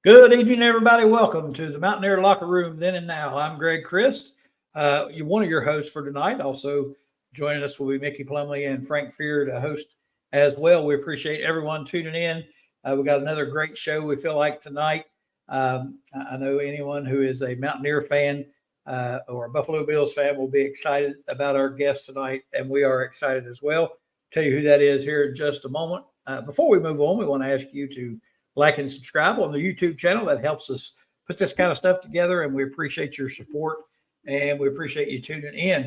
Good evening, everybody. Welcome to the Mountaineer Locker Room then and now. I'm Greg Christ, one of your hosts for tonight. Also joining us will be Mickey Plumley and Frank Fear to host as well. We appreciate everyone tuning in. We've got another great show we feel like tonight. I know anyone who is a Mountaineer fan or a Buffalo Bills fan will be excited about our guest tonight, and we are excited as well. Tell you who that is here in just a moment. Before we move on, we want to ask you to like and subscribe on the YouTube channel. That helps us put this kind of stuff together, and we appreciate your support, and we appreciate you tuning in.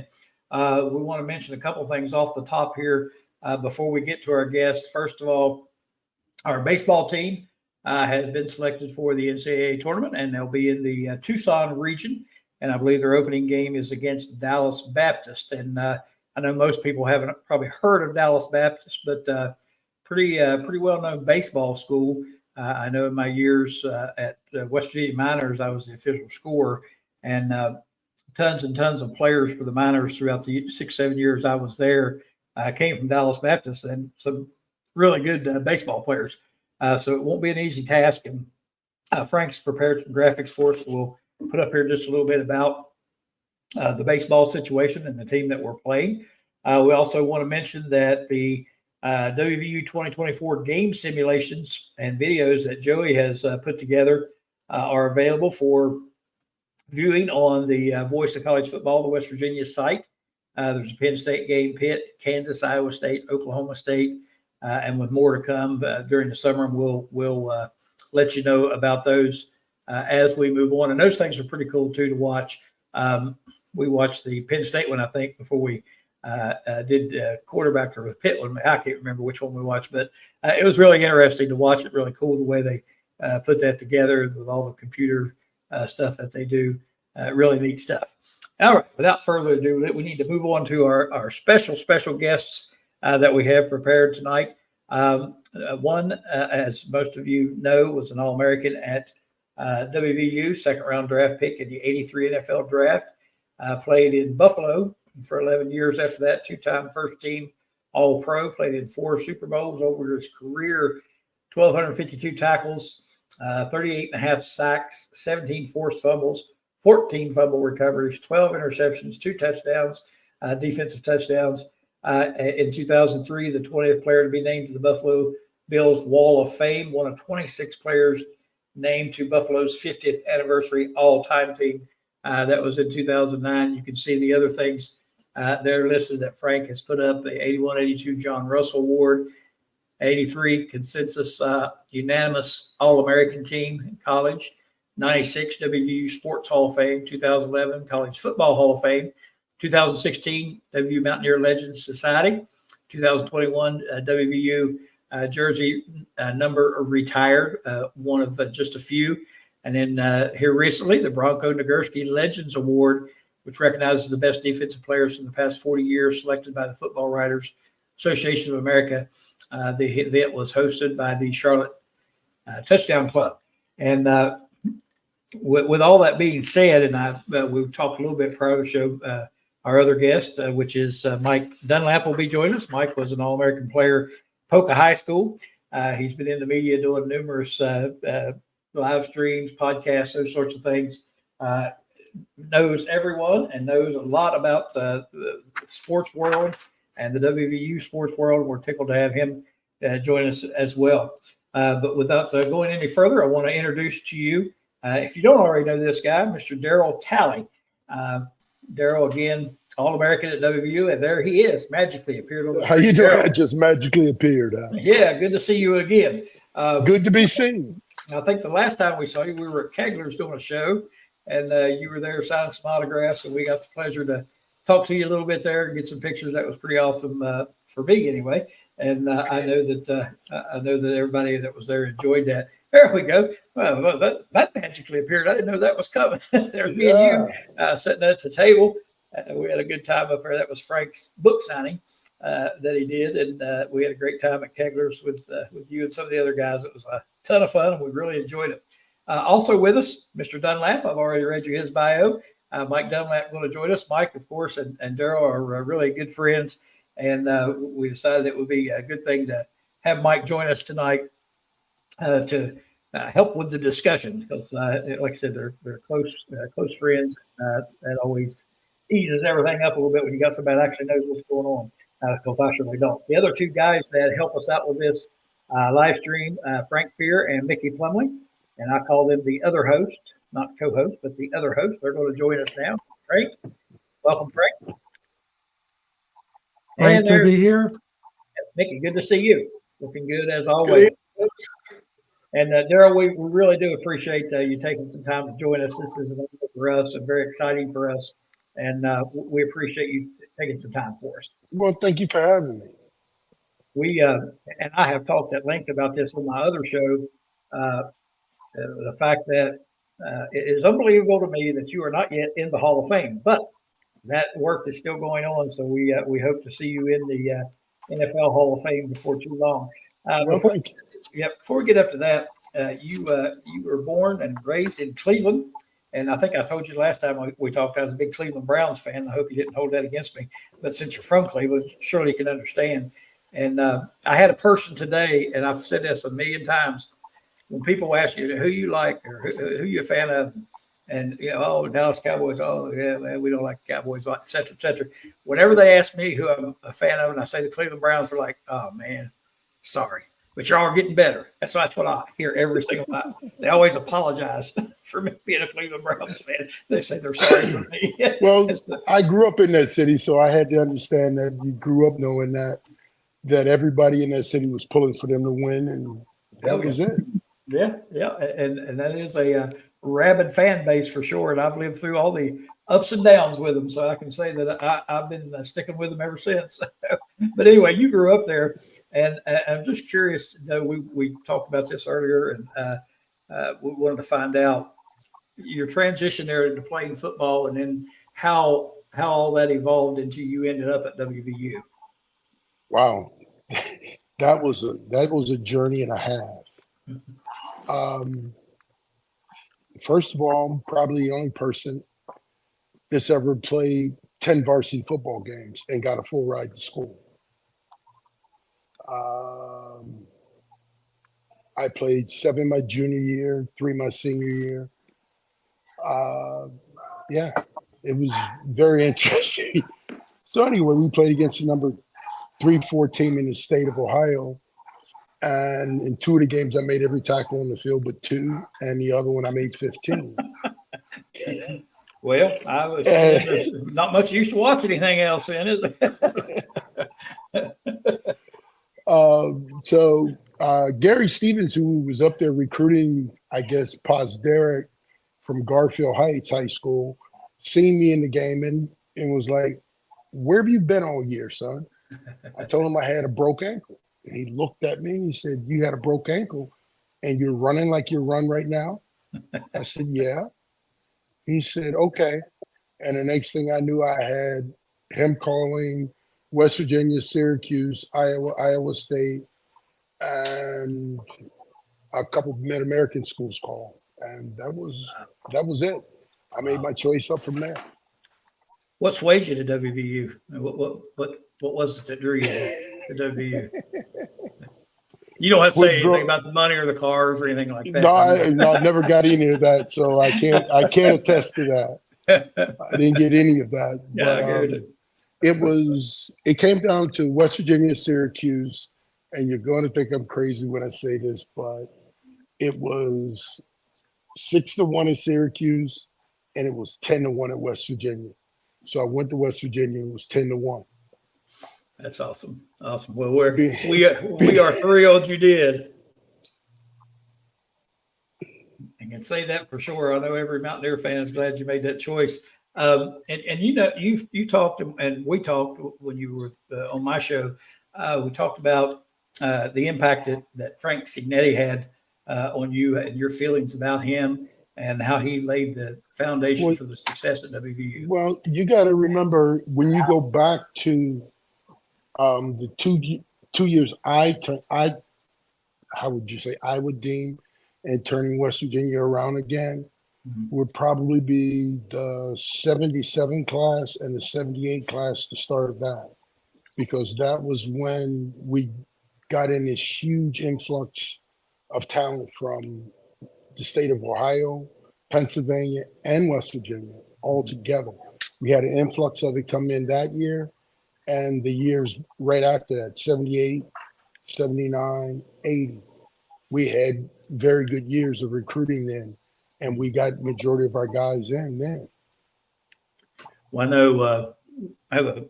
We want to mention a couple of things off the top here before we get to our guests. First of all, our baseball team has been selected for the NCAA tournament, and they'll be in the Tucson region, and I believe their opening game is against Dallas Baptist. And I know most people haven't probably heard of Dallas Baptist, but pretty well-known baseball school. I know in my years at West Virginia Miners, I was the official scorer, and tons and tons of players for the Miners throughout the 6-7 years I was there came from Dallas Baptist, and some really good baseball players. So it won't be an easy task, and Frank's prepared some graphics for us. We'll put up here just a little bit about the baseball situation and the team that we're playing. We also want to mention that the WVU 2024 game simulations and videos that Joey has put together are available for viewing on the Voice of College Football, the West Virginia site. There's a Penn State game, Pitt, Kansas, Iowa State, Oklahoma State, and with more to come during the summer. And we'll let you know about those as we move on. And those things are pretty cool, too, to watch. We watched the Penn State one, I think, before we did quarterback or with Pitt one. I can't remember which one we watched, but it was really interesting to watch it. Really cool the way they put that together with all the computer stuff that they do. Really neat stuff. All right, without further ado, we need to move on to our special guests that we have prepared tonight. One, as most of you know, was an All-American at WVU, second-round draft pick in the '83 NFL draft. Played in Buffalo for 11 years after that, two-time first-team All-Pro, played in 4 Super Bowls over his career, 1,252 tackles, 38.5 sacks, 17 forced fumbles, 14 fumble recoveries, 12 interceptions, 2 touchdowns, defensive touchdowns. In 2003, the 20th player to be named to the Buffalo Bills Wall of Fame, one of 26 players named to Buffalo's 50th anniversary all-time team. That was in 2009. You can see the other things there listed that Frank has put up: the 81-82 John Russell Award, 83 consensus unanimous All-American team in college, 96 WVU Sports Hall of Fame, 2011 College Football Hall of Fame, 2016 WVU Mountaineer Legends Society, 2021 WVU jersey number retired, one of just a few. And then here recently, the Bronco Nagurski Legends Award, which recognizes the best defensive players from the past 40 years, selected by the Football Writers Association of America. The event was hosted by the Charlotte Touchdown Club. And with all that being said, and we talked a little bit prior to the show, our other guest, which is Mike Dunlap, will be joining us. Mike was an All-American player, Poca High School. He's been in the media doing numerous live streams, podcasts, those sorts of things. Knows everyone and knows a lot about the sports world and the WVU sports world. We're tickled to have him join us as well. But without going any further, I want to introduce to you, if you don't already know this guy, Mr. DARRYL TALLEY. DARRYL, again, All-American at WVU, and there he is, magically appeared on the screen. How you doing? I just magically appeared. Yeah, good to see you again. Good to be seen. I think the last time we saw you, we were at Kegler's doing a show, and you were there signing some autographs, and we got the pleasure to talk to you a little bit there and get some pictures. That was pretty awesome for me anyway. And I know that everybody that was there enjoyed that. There we go. Well, that magically appeared. I didn't know that was coming. There's me and you sitting at the table. We had a good time up there. That was Frank's book signing that he did, and we had a great time at Kegler's with you and some of the other guys. It was a ton of fun, and we really enjoyed it. Also with us, Mr. Dunlap. I've already read you his bio. Mike Dunlap going to join us. Mike, of course, and DARRYL are really good friends, and we decided it would be a good thing to have Mike join us tonight to help with the discussion because, like I said, they're close friends. That always eases everything up a little bit when you got somebody that actually knows what's going on. Because I surely don't. The other two guys that help us out with this live stream, Frank Fear and Mickey Plumley, and I call them the other host, not co-host, but the other host. They're going to join us now. Frank, welcome, Frank. Great to be here. Mickey, good to see you. Looking good as always. And Darryl, we really do appreciate you taking some time to join us. This is an honor for us and very exciting for us. And we appreciate you taking some time for us. Well, thank you for having me. We and I have talked at length about this on my other show. The fact that it is unbelievable to me that you are not yet in the Hall of Fame, but that work is still going on. So we hope to see you in the NFL Hall of Fame before too long. Thank you. Before we get up to that, you were born and raised in Cleveland. And I think I told you last time we talked, I was a big Cleveland Browns fan. I hope you didn't hold that against me. But since you're from Cleveland, surely you can understand. And I had a person today, and I've said this a million times, when people ask you who you like or who you're a fan of, and, oh, Dallas Cowboys, oh, yeah, man, we don't like the Cowboys, et cetera, et cetera. Whenever they ask me who I'm a fan of and I say the Cleveland Browns, they're like, oh, man, sorry. But y'all are getting better. That's what I hear every single time. They always apologize for me being a Cleveland Browns fan. They say they're sorry for me. Well, I grew up in that city, so I had to understand that you grew up knowing that everybody in that city was pulling for them to win, and that was it. Yeah, and that is a rabid fan base for sure. And I've lived through all the ups and downs with them, so I can say that I've been sticking with them ever since. But anyway, you grew up there, and I'm just curious. We talked about this earlier, and we wanted to find out your transition there into playing football, and then how all that evolved into you ended up at WVU. Wow, that was a journey and a half. First of all, I'm probably the only person that's ever played 10 varsity football games and got a full ride to school. I played 7 my junior year, 3 my senior year. Yeah, it was very interesting. So anyway, we played against the number 3-4 team in the state of Ohio. And in 2 of the games, I made every tackle on the field but 2, and the other one I made 15. Well, I was not much used to watch anything else in it. Gary Stevens, who was up there recruiting, I guess, Paz Derek from Garfield Heights High School, seen me in the game and was like, "Where have you been all year, son?" I told him I had a broke ankle. And he looked at me and he said, "You had a broke ankle and you're running like you run right now?" I said, "Yeah." He said, "Okay." And the next thing I knew, I had him calling West Virginia, Syracuse, Iowa State, and a couple of Mid-American schools call. And that was it. I made my choice up from there. What swayed you to WVU? What was it that drew you to WVU? You don't have to say anything about the money or the cars or anything like that. No, I never got any of that, so I can't attest to that. I didn't get any of that. Yeah, but it came down to West Virginia, Syracuse, and you're going to think I'm crazy when I say this, but it was 6-1 in Syracuse, and it was 10-1 at West Virginia. So I went to West Virginia, and it was 10-1. That's awesome. Awesome. Well, we are thrilled you did. I can say that for sure. I know every Mountaineer fan is glad you made that choice. And you talked, and we talked when you were on my show. We talked about the impact that Frank Cignetti had on you and your feelings about him and how he laid the foundation for the success at WVU. Well, you got to remember when you go back to the two years I would deem and turning West Virginia around again would probably be the 77 class and the 78 class, the start of that, because that was when we got in this huge influx of talent from the state of Ohio, Pennsylvania, and West Virginia all together. We had an influx of it come in that year, and the years right after that, 78, 79, 80. We had very good years of recruiting then, and we got majority of our guys in then. Well, I know I have a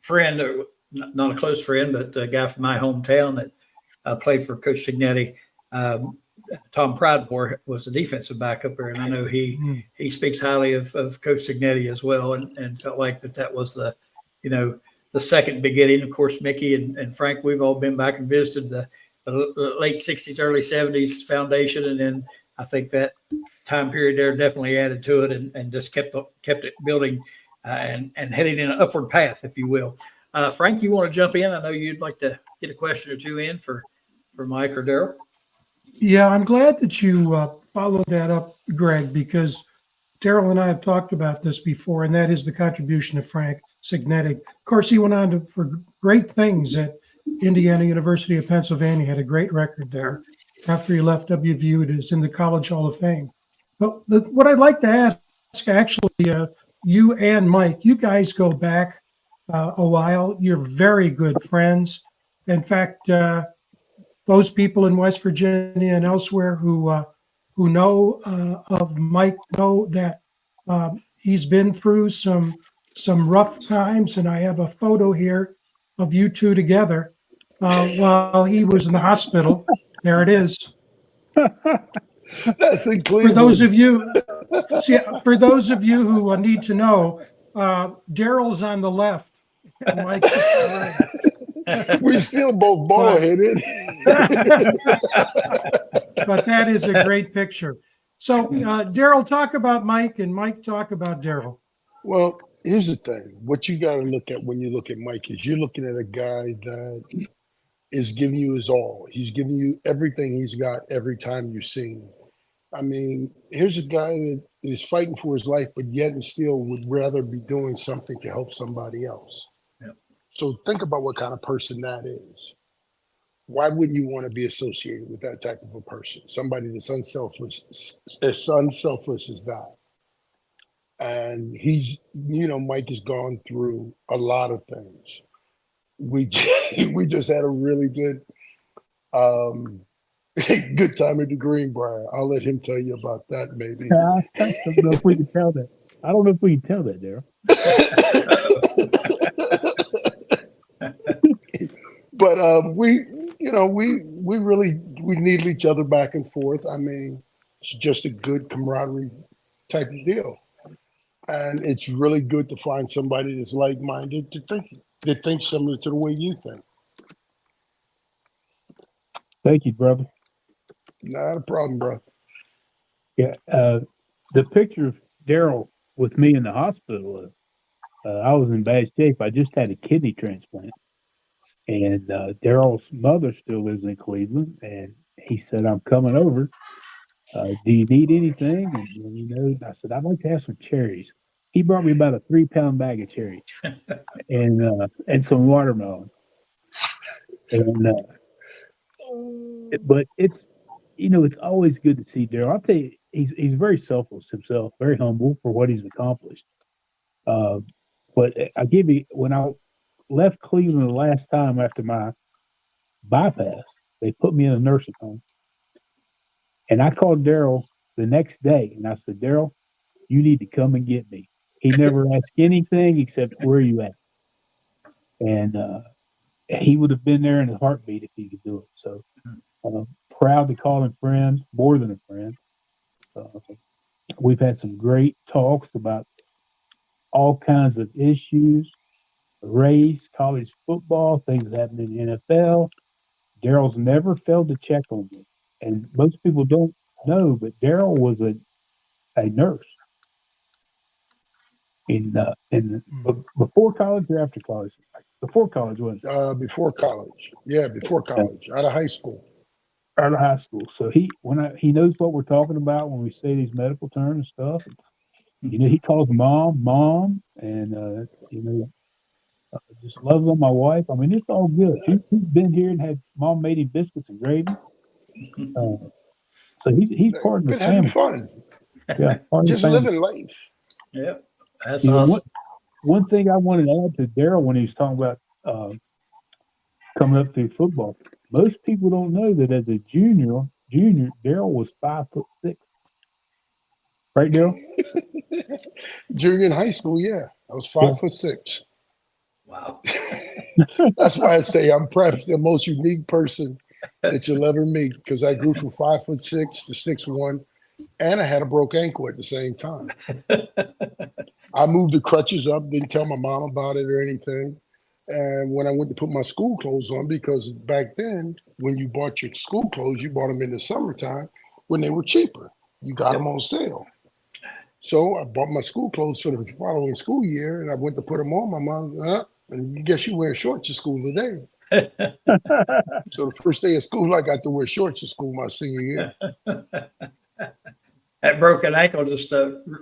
friend, not a close friend, but a guy from my hometown that played for Coach Cignetti. Tom Pridemore was the defensive back up there, and I know he speaks highly of Coach Cignetti as well, and felt like that was the second beginning. Of course, Mickey and Frank, we've all been back and visited the late 60s, early 70s foundation, and then I think that time period there definitely added to it and just kept it building and heading in an upward path, if you will. Frank, you want to jump in? I know you'd like to get a question or two in for Mike or Darryl. Yeah, I'm glad that you followed that up, Greg, because Darryl and I have talked about this before, and that is the contribution of Frank Cignetti. Of course, he went on for great things at Indiana University of Pennsylvania, had a great record there. After he left WVU, it is in the College Hall of Fame. But what I'd like to ask, actually, you and Mike, you guys go back a while. You're very good friends. In fact, those people in West Virginia and elsewhere who know of Mike know that he's been through some rough times, and I have a photo here of you two together while he was in the hospital. There it is. That's in Cleveland. For those of you who need to know, Darryl's on the left. And Mike's on the right. We're still both bald-headed. But that is a great picture. So Darryl, talk about Mike, and Mike, talk about Darryl. Well, here's the thing. What you got to look at when you look at Mike is you're looking at a guy that is giving you his all. He's giving you everything he's got every time you see him. I mean, here's a guy that is fighting for his life, but yet and still would rather be doing something to help somebody else. Yep. So think about what kind of person that is. Why wouldn't you want to be associated with that type of a person? Somebody that's unselfish as that. And he's, Mike has gone through a lot of things. We just had a really good good time at the Greenbrier. I'll let him tell you about that, maybe. I don't know if we can tell that. I don't know if we can tell that, Darryl. But we needed each other back and forth. I mean, it's just a good camaraderie type of deal. And it's really good to find somebody that's like-minded that thinks similar to the way you think. Thank you, brother. Not a problem, bro. Yeah, the picture of Darryl with me in the hospital, I was in bad shape. I just had a kidney transplant. And Darryl's mother still lives in Cleveland. And he said, I'm coming over. Do you need anything? And, I said, I'd like to have some cherries. He brought me about a 3-pound bag of cherries and some watermelon. And but it's always good to see Darryl. I'll tell you, he's very selfless himself, very humble for what he's accomplished. But I give you, when I left Cleveland the last time after my bypass, they put me in a nursing home. And I called Darryl the next day and I said, Darryl, you need to come and get me. He never asked anything except where are you at? And he would have been there in a heartbeat if he could do it. So proud to call him friend, more than a friend. We've had some great talks about all kinds of issues, race, college football, things happening in the NFL. Darryl's never failed to check on me. And most people don't know, but Darryl was a nurse before college or after college? Before college, wasn't it? Before college. Yeah, before college, out of high school. Out of high school. So he knows what we're talking about when we say these medical terms and stuff. He calls mom, and just loves on my wife. I mean, it's all good. He's been here and had mom made him biscuits and gravy. So he's part of the Been having family. fun, Yeah, part of just the family. living life. Yeah, that's You know, awesome. one thing I wanted to add to Darryl when he was talking about coming up through football. Most people don't know that as a junior, Darryl was 5'6". Right, Darryl? Junior in high school, yeah, I was Yeah. 5'6". Wow. That's why I say I'm perhaps the most unique person that you'll ever meet, because I grew from 5'6" to 6'1", and I had a broke ankle at the same time. I moved the crutches up, didn't tell my mom about it or anything. And when I went to put my school clothes on, because back then, when you bought your school clothes, you bought them in the summertime when they were cheaper. You got them on sale. So I bought my school clothes for the following school year, and I went to put them on. My mom, and you guess you wear shorts to school today. So the first day of school, I got to wear shorts to school my senior year. That broken ankle just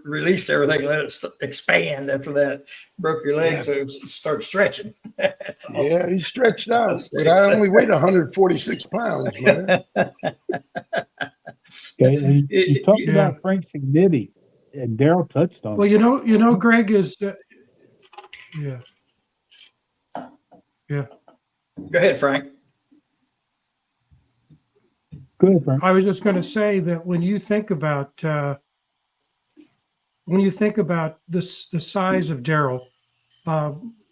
released everything, let it expand after that. Broke your leg, so it started stretching. That's awesome. Yeah, he stretched out, but I only weighed 146 pounds, man. Okay, and you talked about Frank Cignetti, and Darryl touched on. Well, you know, Greg is, yeah. Go ahead, Frank. Go ahead, Frank. I was just going to say that when you think about the size of Darryl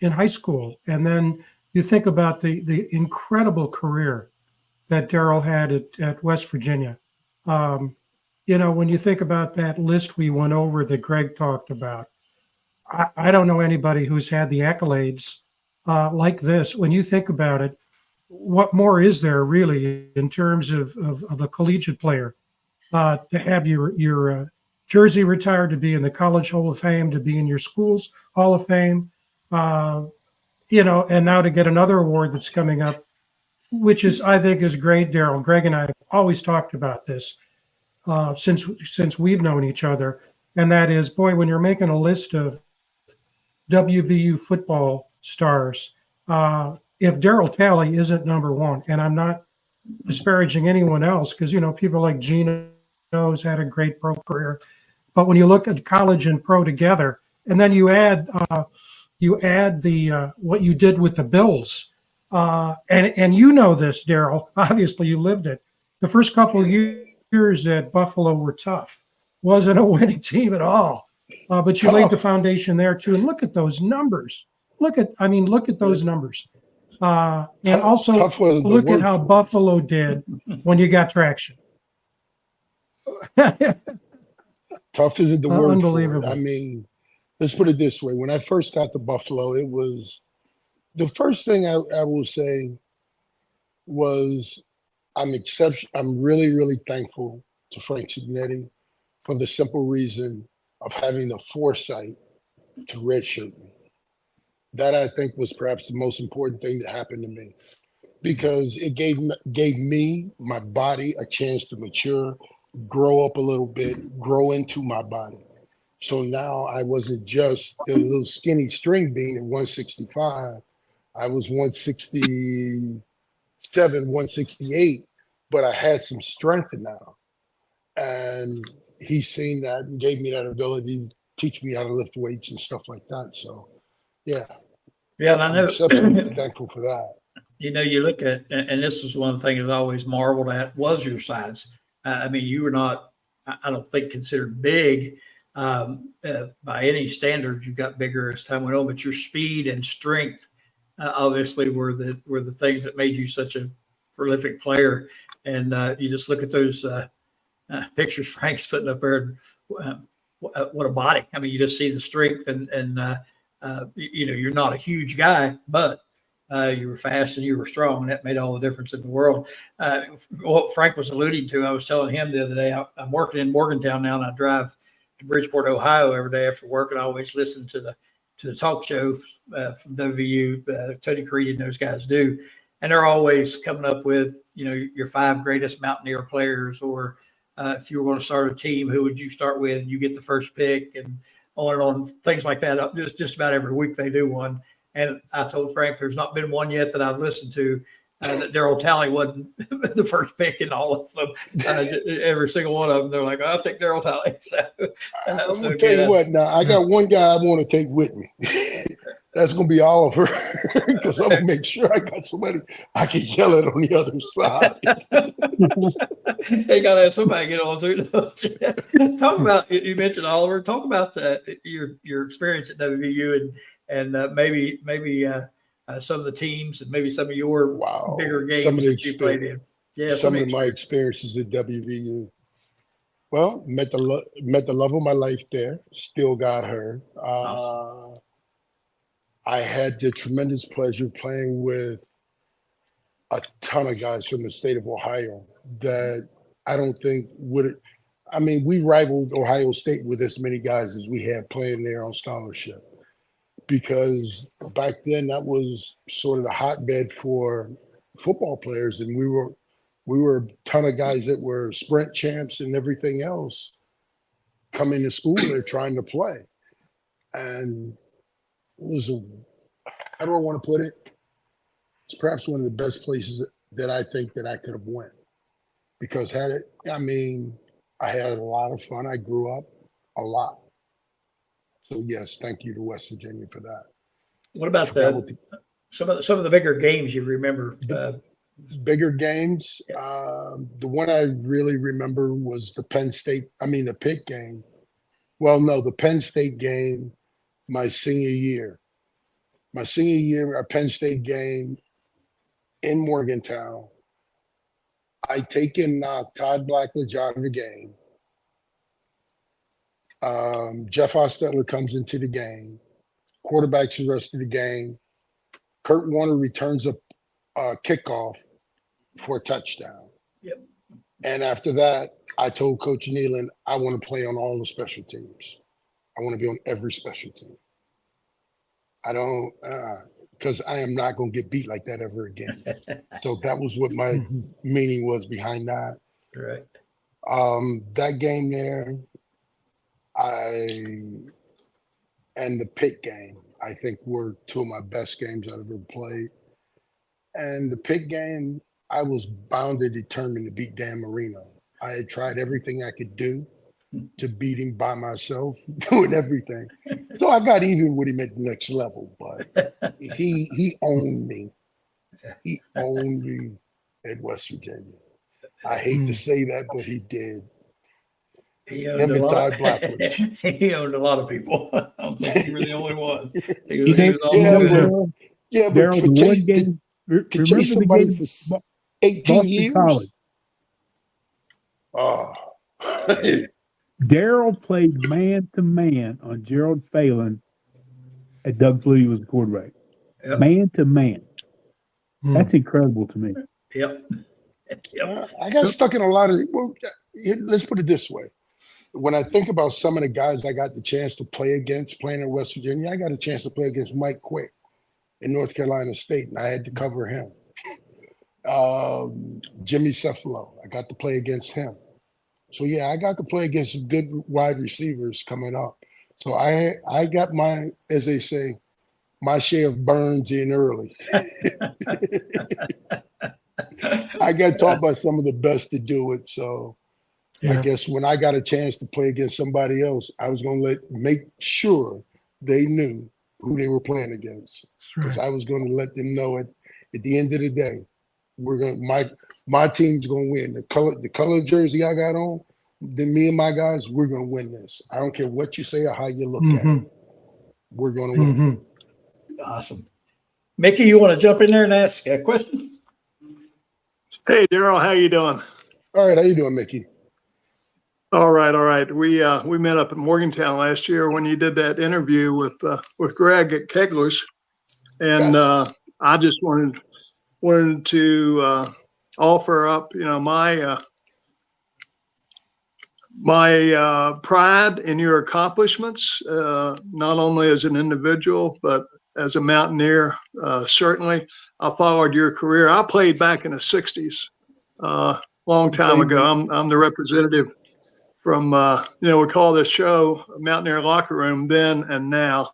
in high school, and then you think about the incredible career that Darryl had at West Virginia. You know, when you think about that list we went over that Greg talked about, I don't know anybody who's had the accolades like this. When you think about it, what more is there really in terms of a collegiate player to have your jersey retired, to be in the College Hall of Fame, to be in your school's Hall of Fame, you know, and now to get another award that's coming up, which is, I think, is great. Darryl, Greg and I have always talked about this since we've known each other, and that is, boy, when you're making a list of WVU football stars, if DARRYL TALLEY isn't number one, and I'm not disparaging anyone else, because, you know, people like Gino's had a great pro career, but when you look at college and pro together, and then you add the what you did with the Bills, and you know this, Darryl, obviously you lived it. The first couple of years at Buffalo were tough. Wasn't a winning team at all, but you laid the foundation there too. And look at those numbers. Look at those numbers. And also look at how Buffalo did when you got traction. Tough isn't the word Unbelievable. for it. I mean, let's put it this way. When I first got to Buffalo, it was the first thing I will say was I'm really, really thankful to Frank Cignetti for the simple reason of having the foresight to redshirt me. That, I think, was perhaps the most important thing that happened to me, because it gave me, my body, a chance to mature, grow up a little bit, grow into my body. So now I wasn't just a little skinny string bean at 165. I was 167, 168, but I had some strength now. And he's seen that and gave me that ability to teach me how to lift weights and stuff like that. So, yeah. Yeah, and I know. I'm exceptionally thankful for that. You know, you look at, and this is one of the things I always marveled at, was your size. I mean, you were not, I don't think, considered big by any standards. You got bigger as time went on, but your speed and strength obviously were the things that made you such a prolific player. And you just look at those pictures Frank's putting up there. What a body! I mean, you just see the strength, and you know, you're not a huge guy, but you were fast and you were strong, and that made all the difference in the world. What Frank was alluding to, I was telling him the other day, I'm working in Morgantown now, and I drive to Bridgeport, Ohio every day after work, and I always listen to the talk show from WVU, Tony Creed and those guys do. And they're always coming up with, you know, your 5 greatest Mountaineer players, or if you were going to start a team, who would you start with? You get the first pick, and on things like that. Just about every week they do one. And I told Frank, there's not been one yet that I've listened to that Darryl Talley wasn't the first pick in all of them. Every single one of them, they're like, I'll take Darryl Talley. So, I'm going to tell you what, now, I got one guy I want to take with me. That's going to be Oliver, because I'm going to make sure I got somebody I can yell at on the other side. They got to have somebody get on too. Talk about, you mentioned Oliver, talk about your experience at WVU and maybe some of the teams and maybe some of your bigger games that you played in. Yeah, some of my experiences at WVU. Well, met the love of my life there. Still got her. Awesome. I had the tremendous pleasure playing with a ton of guys from the state of Ohio that I don't think would. I mean, we rivaled Ohio State with as many guys as we had playing there on scholarship, because back then that was sort of the hotbed for football players, and we were a ton of guys that were sprint champs and everything else coming to school there trying to play. And it was how do I want to put it? It's perhaps one of the best places that I think that I could have went, because I had a lot of fun. I grew up a lot. So yes, thank you to West Virginia for that. What about some of the bigger games you remember? Bigger games. The one I really remember was the Pitt game. Well, no, the Penn State game. My senior year, a Penn State game in Morgantown. I take and knock Todd Blackledge out of the game. Jeff Hostetler comes into the game. Quarterbacks the rest of the game. Kurt Warner returns a kickoff for a touchdown. Yep. And after that, I told Coach Nehlen, I want to play on all the special teams. I want to be on every special team. I don't, because I am not going to get beat like that ever again. So that was what my meaning was behind that. Right. That game there, and the Pitt game, I think were two of my best games I've ever played. And the Pitt game, I was bound and determined to beat Dan Marino. I had tried everything I could do to beat him by myself, doing everything. So I got even with him at the next level, but he owned me. He owned me at West Virginia. I hate to say that, but he did. He owned he owned a lot of people. I don't think you were the only one. To chase somebody for 18 Boston years. College. Oh. Darryl played man-to-man on Gerald Phelan at Doug Flutie was the quarterback. Yep. Man-to-man. That's incredible to me. Yep. I got stuck in a lot of let's put it this way. When I think about some of the guys I got the chance to play against playing in West Virginia, I got a chance to play against Mike Quick in North Carolina State, and I had to cover him. Jimmy Cephalo, I got to play against him. So yeah, I got to play against some good wide receivers coming up. So I got my, as they say, my share of burns in early. I got taught by some of the best to do it. So I guess when I got a chance to play against somebody else, I was going to make sure they knew who they were playing against. Because I was going to let them know at the end of the day, my team's going to win. The color jersey I got on, then me and my guys, we're going to win this. I don't care what you say or how you look at it. We're going to win. Awesome. Mickey, you want to jump in there and ask a question? Hey, Darryl, how you doing? All right, how you doing, Mickey? All right. We met up in Morgantown last year when you did that interview with Greg at Kegler's, and yes. I just wanted to offer up, my pride in your accomplishments, not only as an individual but as a Mountaineer. Certainly, I followed your career. I played back in the '60s, long time ago. I'm the representative from we call this show Mountaineer Locker Room then and now.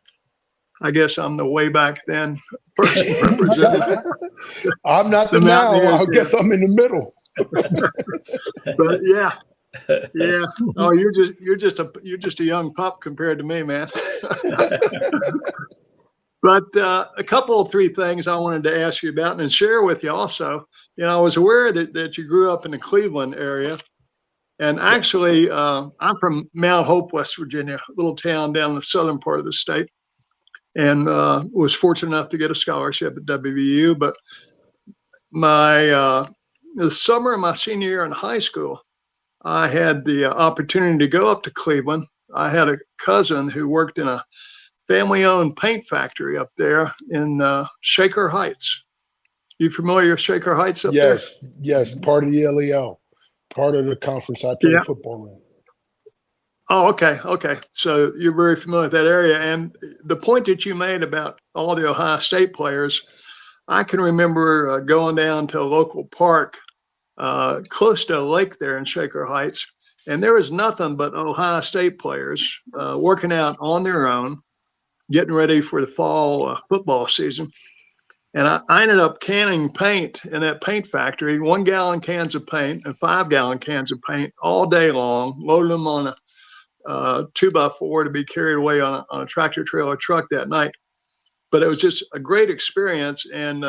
I guess I'm the way back then person representing. I'm not the The now. Mountaineers, I guess I'm in the middle. But yeah. Oh, you're just a young pup compared to me, man. But a couple of three things I wanted to ask you about and share with you also. I was aware that you grew up in the Cleveland area. And actually, I'm from Mount Hope, West Virginia, a little town down in the southern part of the state, and was fortunate enough to get a scholarship at WVU. But the summer of my senior year in high school, I had the opportunity to go up to Cleveland. I had a cousin who worked in a family-owned paint factory up there in Shaker Heights. You familiar with Shaker Heights up there? Yes, part of the LEL. Part of the conference I play football in. Oh, okay. So you're very familiar with that area. And the point that you made about all the Ohio State players, I can remember going down to a local park close to a lake there in Shaker Heights, and there was nothing but Ohio State players working out on their own, getting ready for the fall football season. And I ended up canning paint in that paint factory, 1 gallon cans of paint and 5 gallon cans of paint all day long, loaded them on a 2x4 to be carried away on a tractor trailer truck that night. But it was just a great experience. And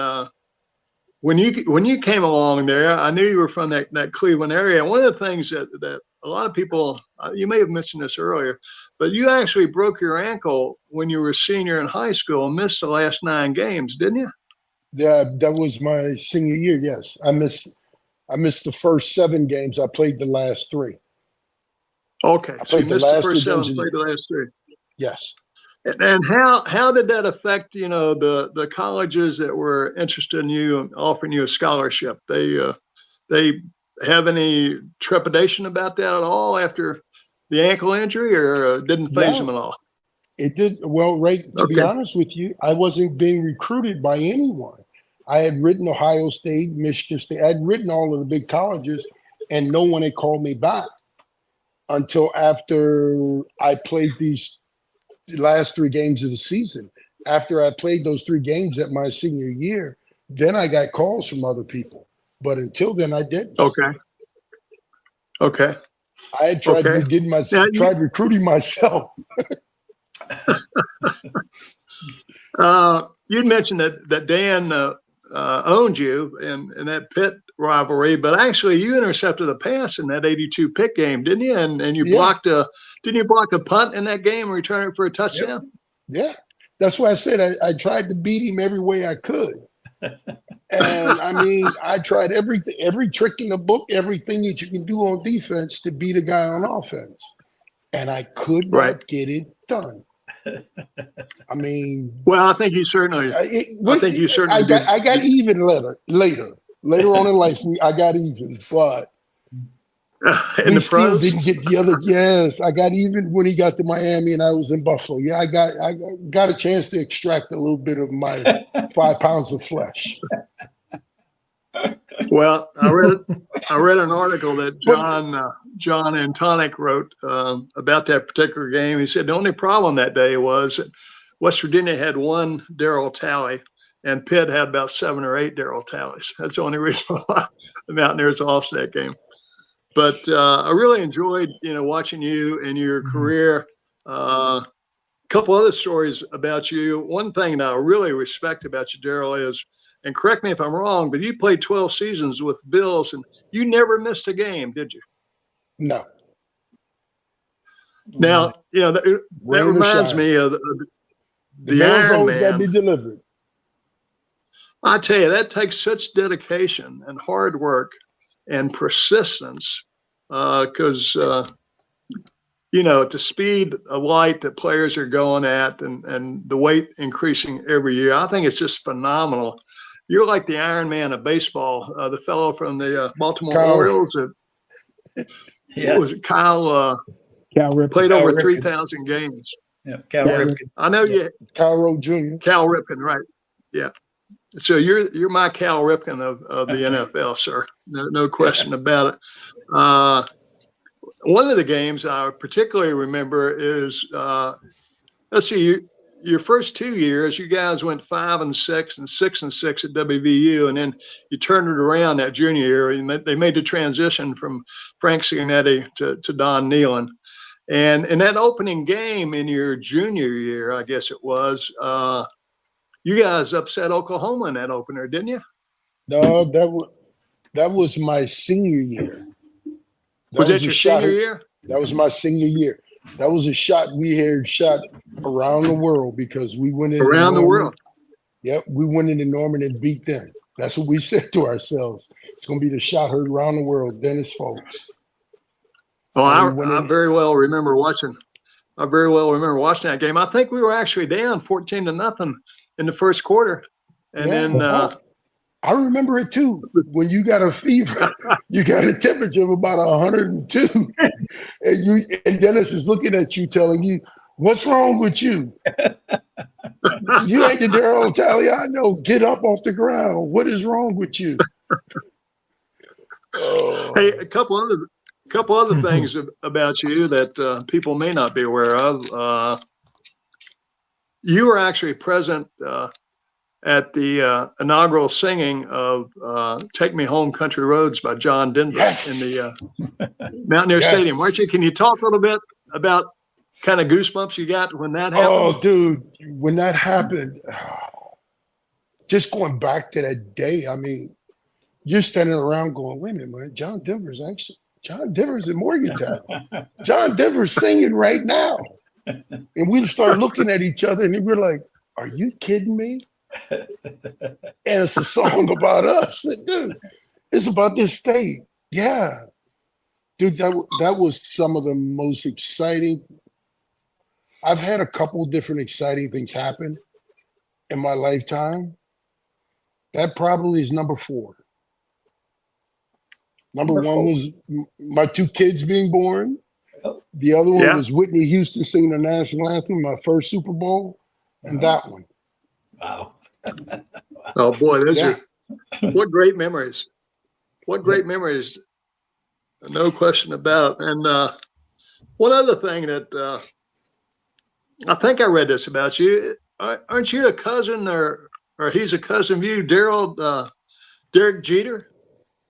when you came along there, I knew you were from that Cleveland area. And one of the things that a lot of people, you may have mentioned this earlier, but you actually broke your ankle when you were a senior in high school and missed the last 9 games, didn't you? Yeah, that was my senior year. Yes, I missed the first 7 games. I played the last 3. Okay, so you missed the first 7, games. played the last 3. Yes. And how did that affect the colleges that were interested in you and offering you a scholarship? They have any trepidation about that at all after the ankle injury, or didn't phase them at all? It did. Well, Ray, to be honest with you, I wasn't being recruited by anyone. I had written Ohio State, Michigan State. I had written all of the big colleges, and no one had called me back until after I played these last 3 games of the season. After I played those 3 games at my senior year, then I got calls from other people. But until then, I didn't. Okay. I had tried tried recruiting myself. You'd mentioned that Dan owned you in that Pitt rivalry, but actually you intercepted a pass in that 82 Pitt game, didn't you? And you blocked didn't you block a punt in that game and return it for a touchdown? Yeah. That's why I said I tried to beat him every way I could. And I mean, I tried every trick in the book, everything that you can do on defense to beat a guy on offense. And I could not get it done. I mean, well, I think you certainly. I got even later on in life. I got even, but we still didn't get the other. Yes, I got even when he got to Miami and I was in Buffalo. Yeah, I got a chance to extract a little bit of my 5 pounds of flesh. Well, I read an article that John Antonic wrote about that particular game. He said the only problem that day was West Virginia had 1 DARRYL Talley, and Pitt had about 7 or 8 DARRYL Talleys. That's the only reason why the Mountaineers lost that game. But I really enjoyed, watching you and your career. A couple other stories about you. One thing that I really respect about you, DARRYL, is, and correct me if I'm wrong, but you played 12 seasons with the Bills, and you never missed a game, did you? No. Now, that reminds me of the Iron Man. Got to be delivered. I tell you, that takes such dedication and hard work and persistence because, the speed of light that players are going at and the weight increasing every year, I think it's just phenomenal. You're like the Iron Man of baseball, the fellow from the Baltimore Orioles. Was it Kyle? Cal Ripken played over 3,000 games. Yeah, Cal Ripken. I know you. Cal Rowe Jr. Cal Ripken, right? Yeah. So you're my Cal Ripken of the NFL, sir. No question about it. One of the games I particularly remember is, let's see, your first 2 years, you guys went 5-6 and 6-6 at WVU, and then you turned it around that junior year. And they made the transition from Frank Cignetti to Don Nehlen. And in that opening game in your junior year, I guess it was, you guys upset Oklahoma in that opener, didn't you? No, that was my senior year. Was that your senior year? That was my senior year. That was a shot we had shot around the world because we went in around the world. Yep, we went into Norman and beat them. That's what we said to ourselves. It's going to be the shot heard around the world, Dennis folks. Oh, I very well remember watching. I very well remember watching that game. I think we were actually down 14-0 in the first quarter, and then. I remember it too. When you got a fever, you got a temperature of about 102, and Dennis is looking at you, telling you, "What's wrong with you? You ain't the DARRYL Talley I know. Get up off the ground. What is wrong with you?" Hey, a couple other things about you that people may not be aware of. You were actually present at the inaugural singing of "Take Me Home, Country Roads" by John Denver in the Mountaineer Stadium, weren't you? Can you talk a little bit about kind of goosebumps you got when that happened? Oh, dude, when that happened, just going back to that day, I mean, you're standing around going, wait a minute, man, John Denver's in Morgantown. John Denver's singing right now. And we start looking at each other and we're like, are you kidding me? And it's a song about us. Dude, it's about this state. Yeah. Dude, that was some of the most exciting. I've had a couple different exciting things happen in my lifetime. That probably is number 4. Number 1 was my 2 kids being born. The other one was Whitney Houston singing the national anthem, my first Super Bowl, and that one. Wow. Oh boy, those are what great memories. What great memories. No question about. And one other thing that I think I read this about you. Aren't you a cousin or he's a cousin of you, Derek Jeter?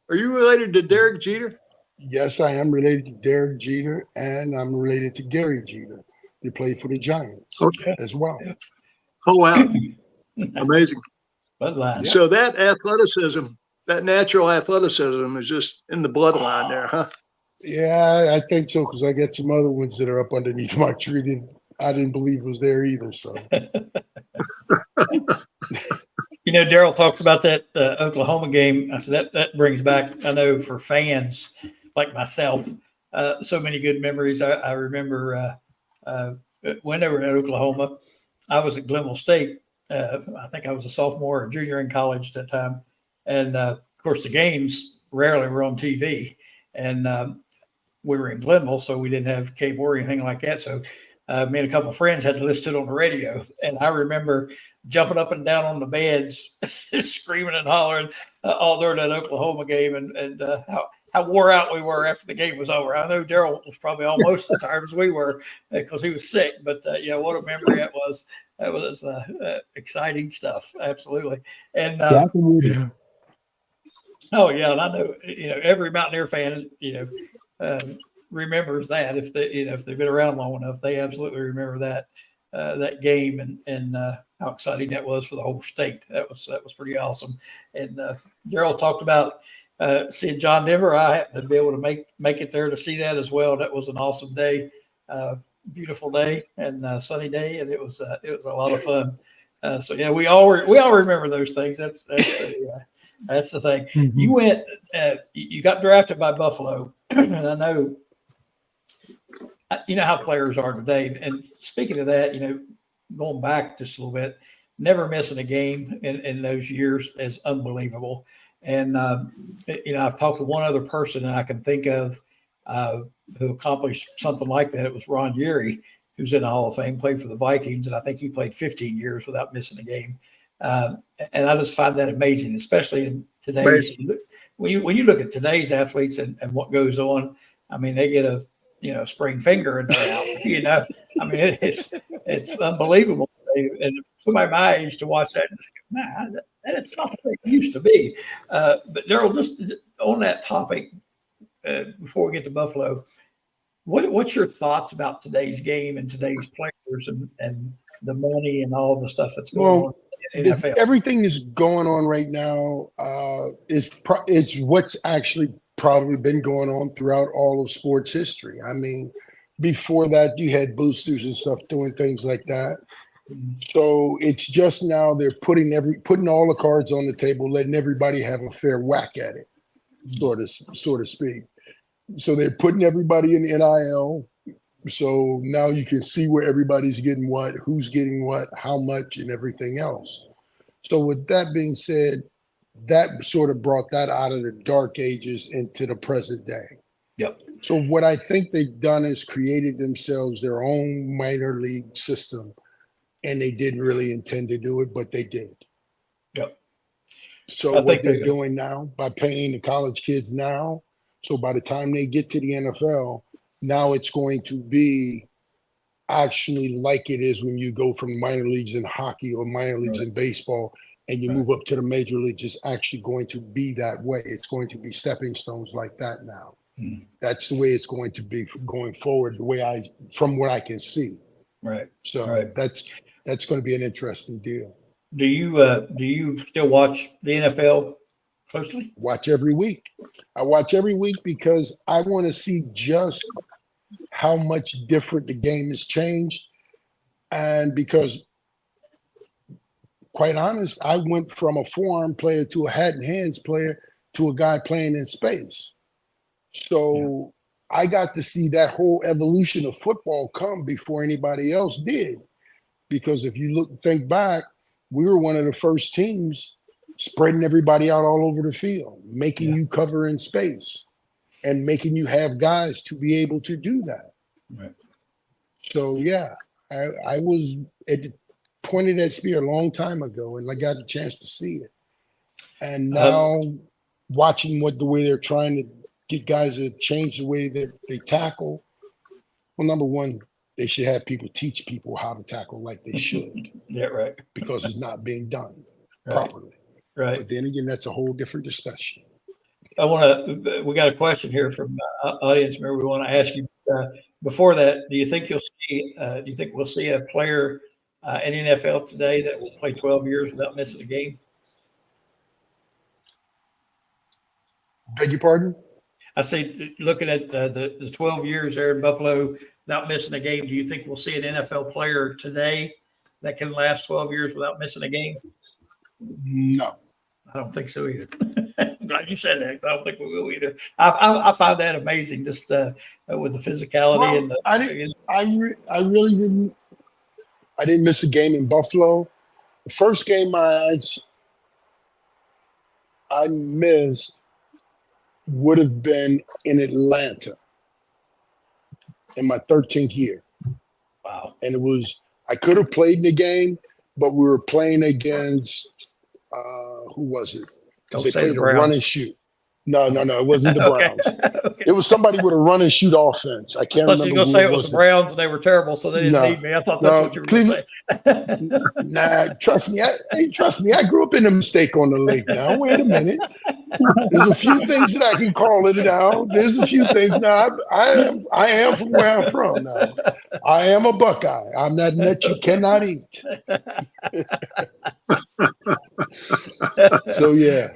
Are you related to Derek Jeter? Yes, I am related to Derek Jeter, and I'm related to Gary Jeter. They played for the Giants as well. Oh, wow. Amazing. Bloodline. So that athleticism, that natural athleticism is just in the bloodline there, huh? Yeah, I think so, because I got some other ones that are up underneath my tree that I didn't believe was there either. So, you know, DARRYL talks about that Oklahoma game. I said that brings back, I know, for fans like myself, so many good memories. I remember when they were at Oklahoma, I was at Glenville State. I think I was a sophomore or junior in college at that time. And of course, the games rarely were on TV. And we were in Glenville, so we didn't have cable or anything like that. So me and a couple of friends had to listen to it on the radio. And I remember jumping up and down on the beds, screaming and hollering all during that Oklahoma game, and how wore out we were after the game was over. I know DARRYL was probably almost as tired as we were because he was sick. But yeah, what a memory that was. That was exciting stuff. Absolutely. And oh yeah, and I know every Mountaineer fan remembers that if they've been around long enough, they absolutely remember that game and how exciting that was for the whole state. That was pretty awesome. And DARRYL talked about seeing John Denver. I happened to be able to make it there to see that as well. That was an awesome day. Beautiful day and sunny day, and it was a lot of fun. So yeah, we all remember those things. That's the thing. Mm-hmm. You went, you got drafted by Buffalo, and I know how players are today. And speaking of that, going back just a little bit, never missing a game in those years is unbelievable. And I've talked to one other person that I can think of who accomplished something like that. It was Ron Yeary, who's in the Hall of Fame, played for the Vikings, and I think he played 15 years without missing a game. And I just find that amazing, especially in today's when you look at today's athletes and what goes on. I mean, they get a sprained finger and they're out. I mean, it's unbelievable And if somebody my age to watch that, just go, nah, that's not the way it used to be. But Darryl, just on that topic, before we get to Buffalo, what's your thoughts about today's game and today's players and the money and all the stuff that's going on in the NFL? Everything is going on right now. It's what's actually probably been going on throughout all of sports history. I mean, before that, you had boosters and stuff doing things like that. So it's just now they're putting all the cards on the table, letting everybody have a fair whack at it, so to speak. So they're putting everybody in NIL. So now you can see where everybody's getting what, who's getting what, how much, and everything else. So with that being said, that sort of brought that out of the dark ages into the present day. Yep. So what I think they've done is created themselves their own minor league system, and they didn't really intend to do it, but they did. Yep. So what they're doing now by paying the college kids now, so by the time they get to the NFL, now it's going to be actually like it is when you go from minor leagues in hockey or minor leagues in baseball and you move up to the major leagues. It's actually going to be that way. It's going to be stepping stones like that now. That's the way it's going to be going forward, from what I can see. Right. So that's going to be an interesting deal. Do you still watch the NFL closely? Watch every week. I watch every week because I want to see just how much different the game has changed. And because, quite honest, I went from a forearm player to a hat and hands player to a guy playing in space. So I got to see that whole evolution of football come before anybody else did. Because if you think back, we were one of the first teams spreading everybody out all over the field, making you cover in space and making you have guys to be able to do that. Right. So, I was at the point of that spear a long time ago, and I got a chance to see it. And now watching the way they're trying to get guys to change the way that they tackle. Well, number one, they should have people teach people how to tackle like they should. Right. Because it's not being done properly. Right. But then again, that's a whole different discussion. We got a question here from audience member. We want to ask you before that, do you think we'll see a player in the NFL today that will play 12 years without missing a game? Beg your pardon? I say, looking at the 12 years there in Buffalo without missing a game, do you think we'll see an NFL player today that can last 12 years without missing a game? No. I don't think so either. I'm glad you said that. I don't think we will either. I find that amazing, just with the physicality and the. I really didn't. I didn't miss a game in Buffalo. The first game I missed would have been in Atlanta in my 13th year. Wow. And I could have played in the game, but we were playing against, who was it? Because they played a run and shoot. No, it wasn't the Browns. Okay. It was somebody with a run and shoot offense. I can't remember. I was going to say it was the Browns and they were terrible, so they didn't need me. I thought that's what you were going to say. Nah, trust me. I grew up in a mistake on the lake now. Wait a minute. There's a few things that I can call it now. There's a few things now. I am from where I'm from now. I am a Buckeye. I'm that nut you cannot eat. So, yeah.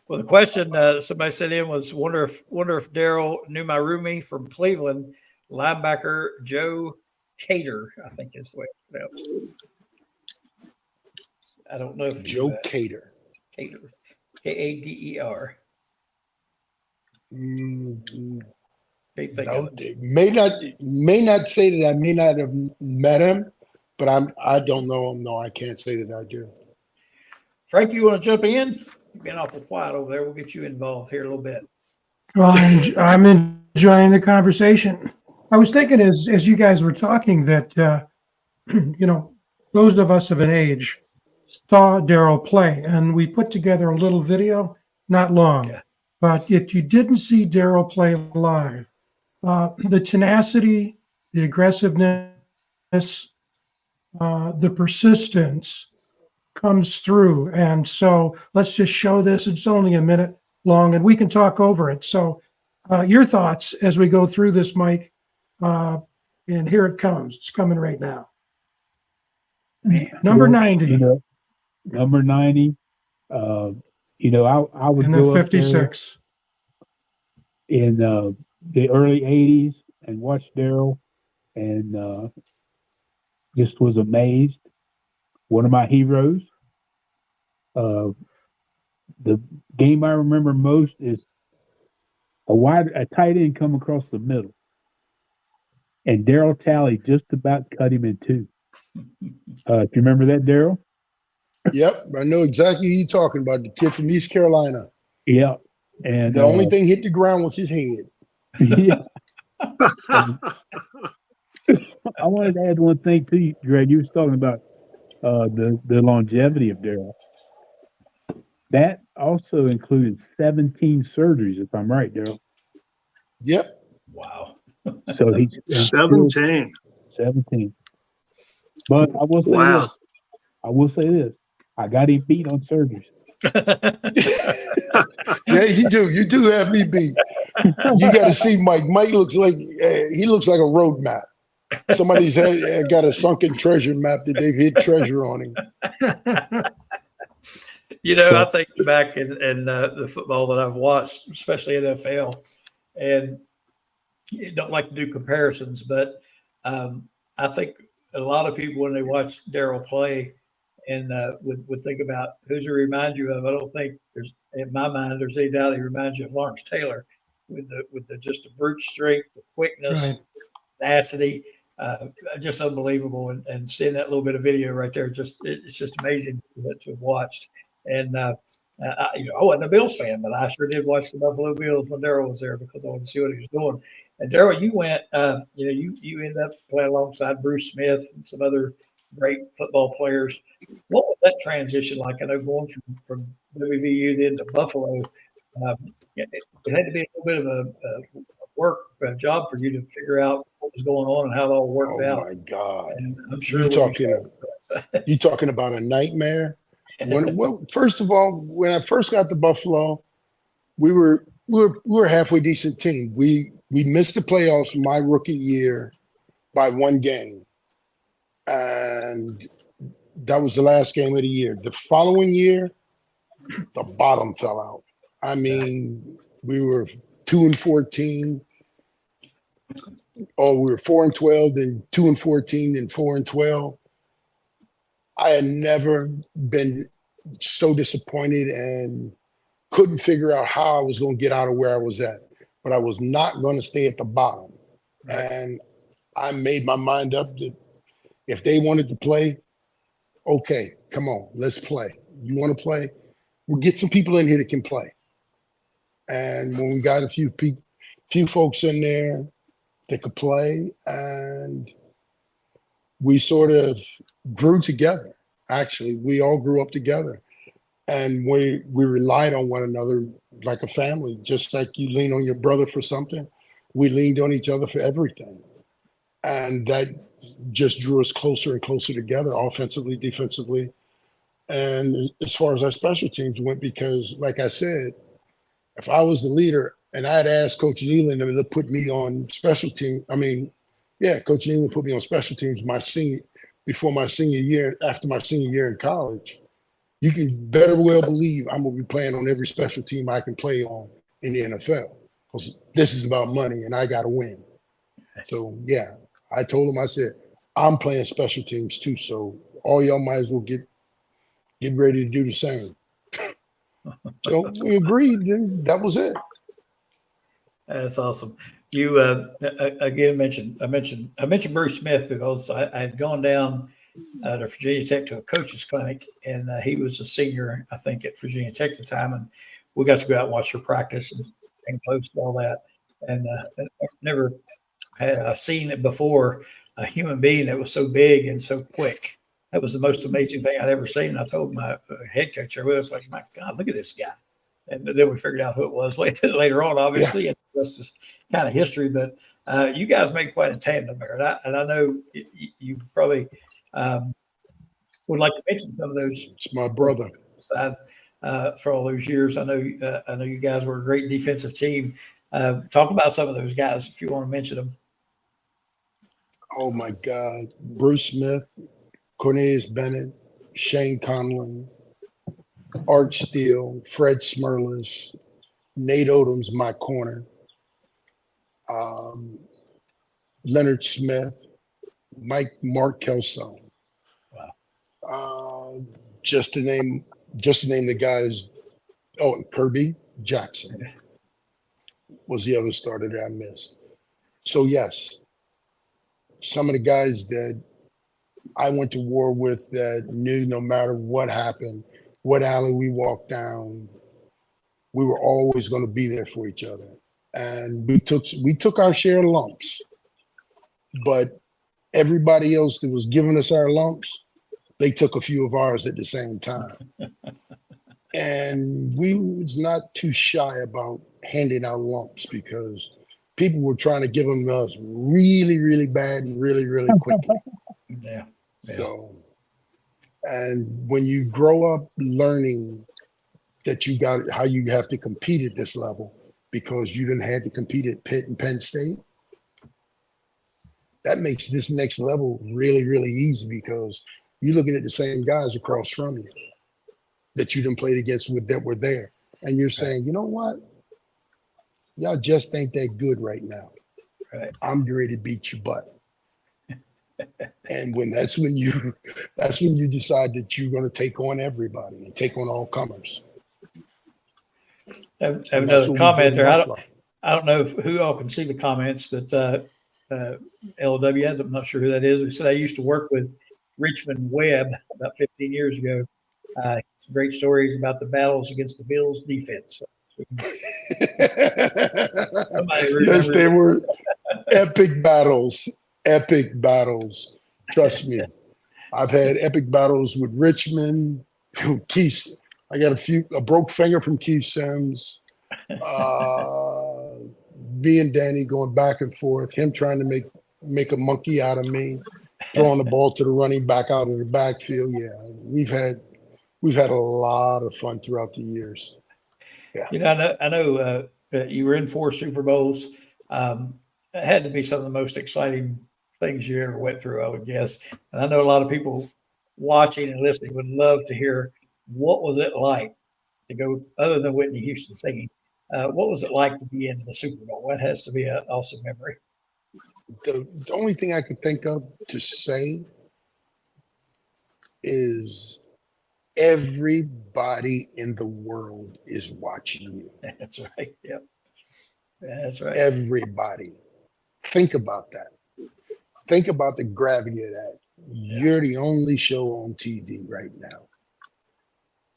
Well, the question somebody sent in was, wonder if Darryl knew my roomie from Cleveland, linebacker Joe Cater, I think is the way it's pronounced. I don't know if Joe Cater. Cater, Kader. No, may not say that I may not have met him, but I don't know him. No, I can't say that I do. Frank, you want to jump in? You've been awful quiet over there. We'll get you involved here a little bit. Well, I'm enjoying the conversation. I was thinking as you guys were talking that, those of us of an age saw Darryl play, and we put together a little video, not long. Yeah. But if you didn't see Darryl play live, the tenacity, the aggressiveness, the persistence comes through. And so let's just show this. It's only a minute long and we can talk over it. So your thoughts as we go through this, Mike, and here it comes. It's coming right now. Number 90. You know, number 90. You know, I would And go then up there 56. in the early 80s and watch Darryl and just was amazed. One of my heroes. The game I remember most is a tight end come across the middle, and DARRYL Talley just about cut him in two. Do you remember that, Darryl? Yep, I know exactly who you're talking about. The kid from East Carolina. Yeah, and The only thing hit the ground was his head. yeah. I wanted to add one thing to you, Greg. You was talking about the longevity of Darryl. That also included 17 surgeries, if I'm right, Darryl. Yep. Wow. So he's 17. 17. But I will say Wow. this. I will say this. I got him beat on surgeries. Yeah, you do. You do have me beat. You got to see Mike. Mike looks like he looks like a road map. Somebody's got a sunken treasure map that they've hid treasure on him. You know, I think back in the football that I've watched, especially NFL, and you don't like to do comparisons, but I think a lot of people, when they watch Darryl play and would think about who's he remind you of, I don't think there's, in my mind, there's any doubt he reminds you of Lawrence Taylor with the just the brute strength, the quickness, Right. tenacity, just unbelievable. And seeing that little bit of video right there, it's just amazing to have watched. And I wasn't a Bills fan, but I sure did watch the Buffalo Bills when Darryl was there because I wanted to see what he was doing. And Darryl, you went, you ended up playing alongside Bruce Smith and some other great football players. What was that transition like? I know going from WVU then to Buffalo, it had to be a little bit of a job for you to figure out what was going on and how it all worked out. Oh my God! And I'm sure you talking about a nightmare. First of all, when I first got to Buffalo, we were a halfway decent team. We missed the playoffs my rookie year by one game, and that was the last game of the year. The following year, the bottom fell out. I mean, we were 2-14. Oh, we were 4-12, then 2-14, then 4-12. I had never been so disappointed and couldn't figure out how I was going to get out of where I was at. But I was not going to stay at the bottom. And I made my mind up that if they wanted to play, okay, come on, let's play. You want to play? We'll get some people in here that can play. And when we got a few folks in there that could play, and we sort of grew together. Actually, we all grew up together, and we relied on one another like a family. Just like you lean on your brother for something, we leaned on each other for everything, and that just drew us closer and closer together, offensively, defensively, and as far as our special teams went. Because, like I said, if I was the leader and I had asked Coach Nehlen to put me on special team, Coach Nehlen put me on special teams before my senior year, after my senior year in college, you can better well believe I'm going to be playing on every special team I can play on in the NFL, because this is about money and I got to win. So, yeah, I told him, I said, I'm playing special teams too, so all y'all might as well get ready to do the same. So we agreed, and that was it. That's awesome. You again I mentioned Bruce Smith because I had gone down to Virginia Tech to a coach's clinic, and he was a senior, I think, at Virginia Tech at the time, and we got to go out and watch her practice and close and all that. And I've never had seen it before, a human being that was so big and so quick. That was the most amazing thing I'd ever seen. And I told my head coach, I was like, my God, look at this guy. And then we figured out who it was later on, obviously, and that's just kind of history. But you guys made quite a tandem there, and I know you probably would like to mention some of those It's my brother. side for all those years. I know you guys were a great defensive team. Talk about some of those guys if you want to mention them. Oh my God. Bruce Smith, Cornelius Bennett, Shane Conlon, Art Steele, Fred Smirlis, Nate Odom's my corner, Leonard Smith, Mark Kelso. Wow. Just to name the guys. Oh, Kirby Jackson was the other starter that I missed. So yes, some of the guys that I went to war with that knew no matter what happened, what alley we walked down, we were always going to be there for each other. And we took our share of lumps, but everybody else that was giving us our lumps, they took a few of ours at the same time. And we was not too shy about handing out lumps because people were trying to give them to us really, really bad and really, really quickly. Yeah. So, and when you grow up learning that you got how you have to compete at this level because you didn't have to compete at Pitt and Penn State, that makes this next level really, really easy because you're looking at the same guys across from you that you done played against that were there. And you're saying, you know what? Y'all just ain't that good right now. Right. I'm ready to beat your butt. And that's when you decide that you're going to take on everybody and take on all comers. I have another comment there. I don't know who all can see the comments, but LW, I'm not sure who that is. We said I used to work with Richmond Webb about 15 years ago. Some great stories about the battles against the Bills defense. Yes, they were epic battles. Epic battles. Trust me. I've had epic battles with Richmond, Keith. I got a broke finger from Keith Sims. Me and Danny going back and forth, him trying to make a monkey out of me, throwing the ball to the running back out of the backfield. Yeah, we've had a lot of fun throughout the years. Yeah. You know, I know you were in 4 Super Bowls. It had to be some of the most exciting things you ever went through, I would guess. And I know a lot of people watching and listening would love to hear what was it like to go, other than Whitney Houston singing, what was it like to be in the Super Bowl? That has to be an awesome memory. The only thing I could think of to say is everybody in the world is watching you. That's right. Yep. That's right. Everybody. Think about that. Think about the gravity of that. You're the only show on TV right now.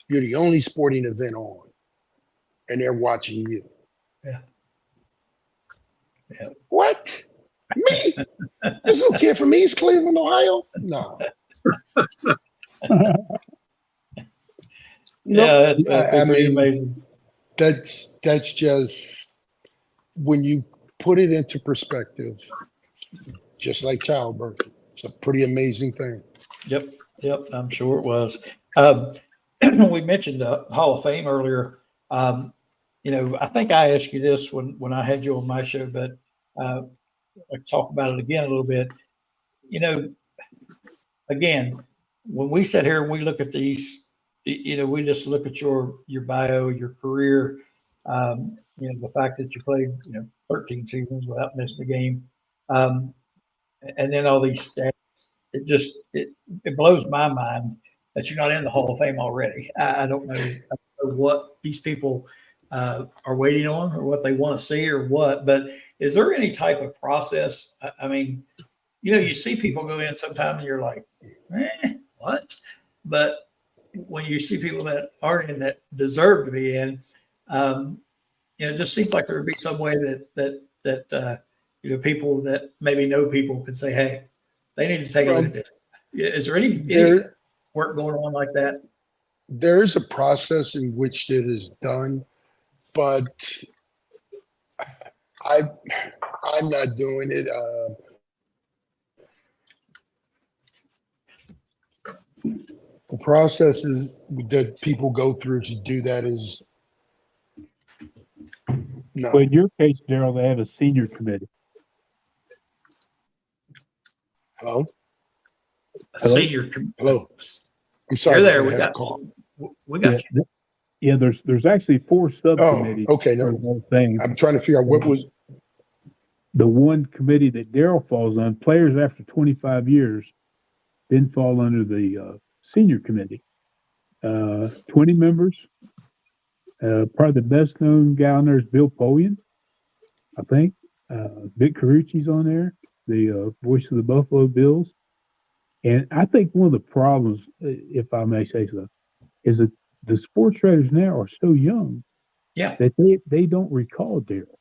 You're the only sporting event on, and they're watching you. Yeah. Yeah. What? Me? There's no kid from East Cleveland, Ohio? No. Yeah, that's pretty amazing. That's just when you put it into perspective, just like childbirth. It's a pretty amazing thing. Yep, I'm sure it was. We mentioned the Hall of Fame earlier. You know, I think I asked you this when I had you on my show, but I'll talk about it again a little bit. You know, again, when we sit here and we look at these, you know, we just look at your bio, your career, you know, the fact that you played, 13 seasons without missing a game. And then all these stats, it blows my mind that you're not in the Hall of Fame already. I don't know what these people are waiting on or what they want to see or what, but is there any type of process? I mean, you see people go in sometimes and you're like, what? But when you see people that aren't in that deserve to be in, it just seems like there would be some way that people that maybe know people could say, hey, they need to take a look at this. Is there any work going on like that? There is a process in which it is done, but I'm not doing it. The processes that people go through to do that is no. But in your case, Daryl, they have a senior committee. Hello? Hello? Senior. Hello? I'm sorry. You're there. I We had a got, call. we got you. Yeah, there's actually 4 subcommittees. Okay, for no. the whole thing. I'm trying to figure out what was. The one committee that Daryl falls on, players after 25 years, then fall under the senior committee. 20 members. Probably the best known guy on there is Bill Polian, I think. Vic Carucci's on there, the voice of the Buffalo Bills. And I think one of the problems, if I may say so, is that the sports writers now are so young that they don't recall Daryl.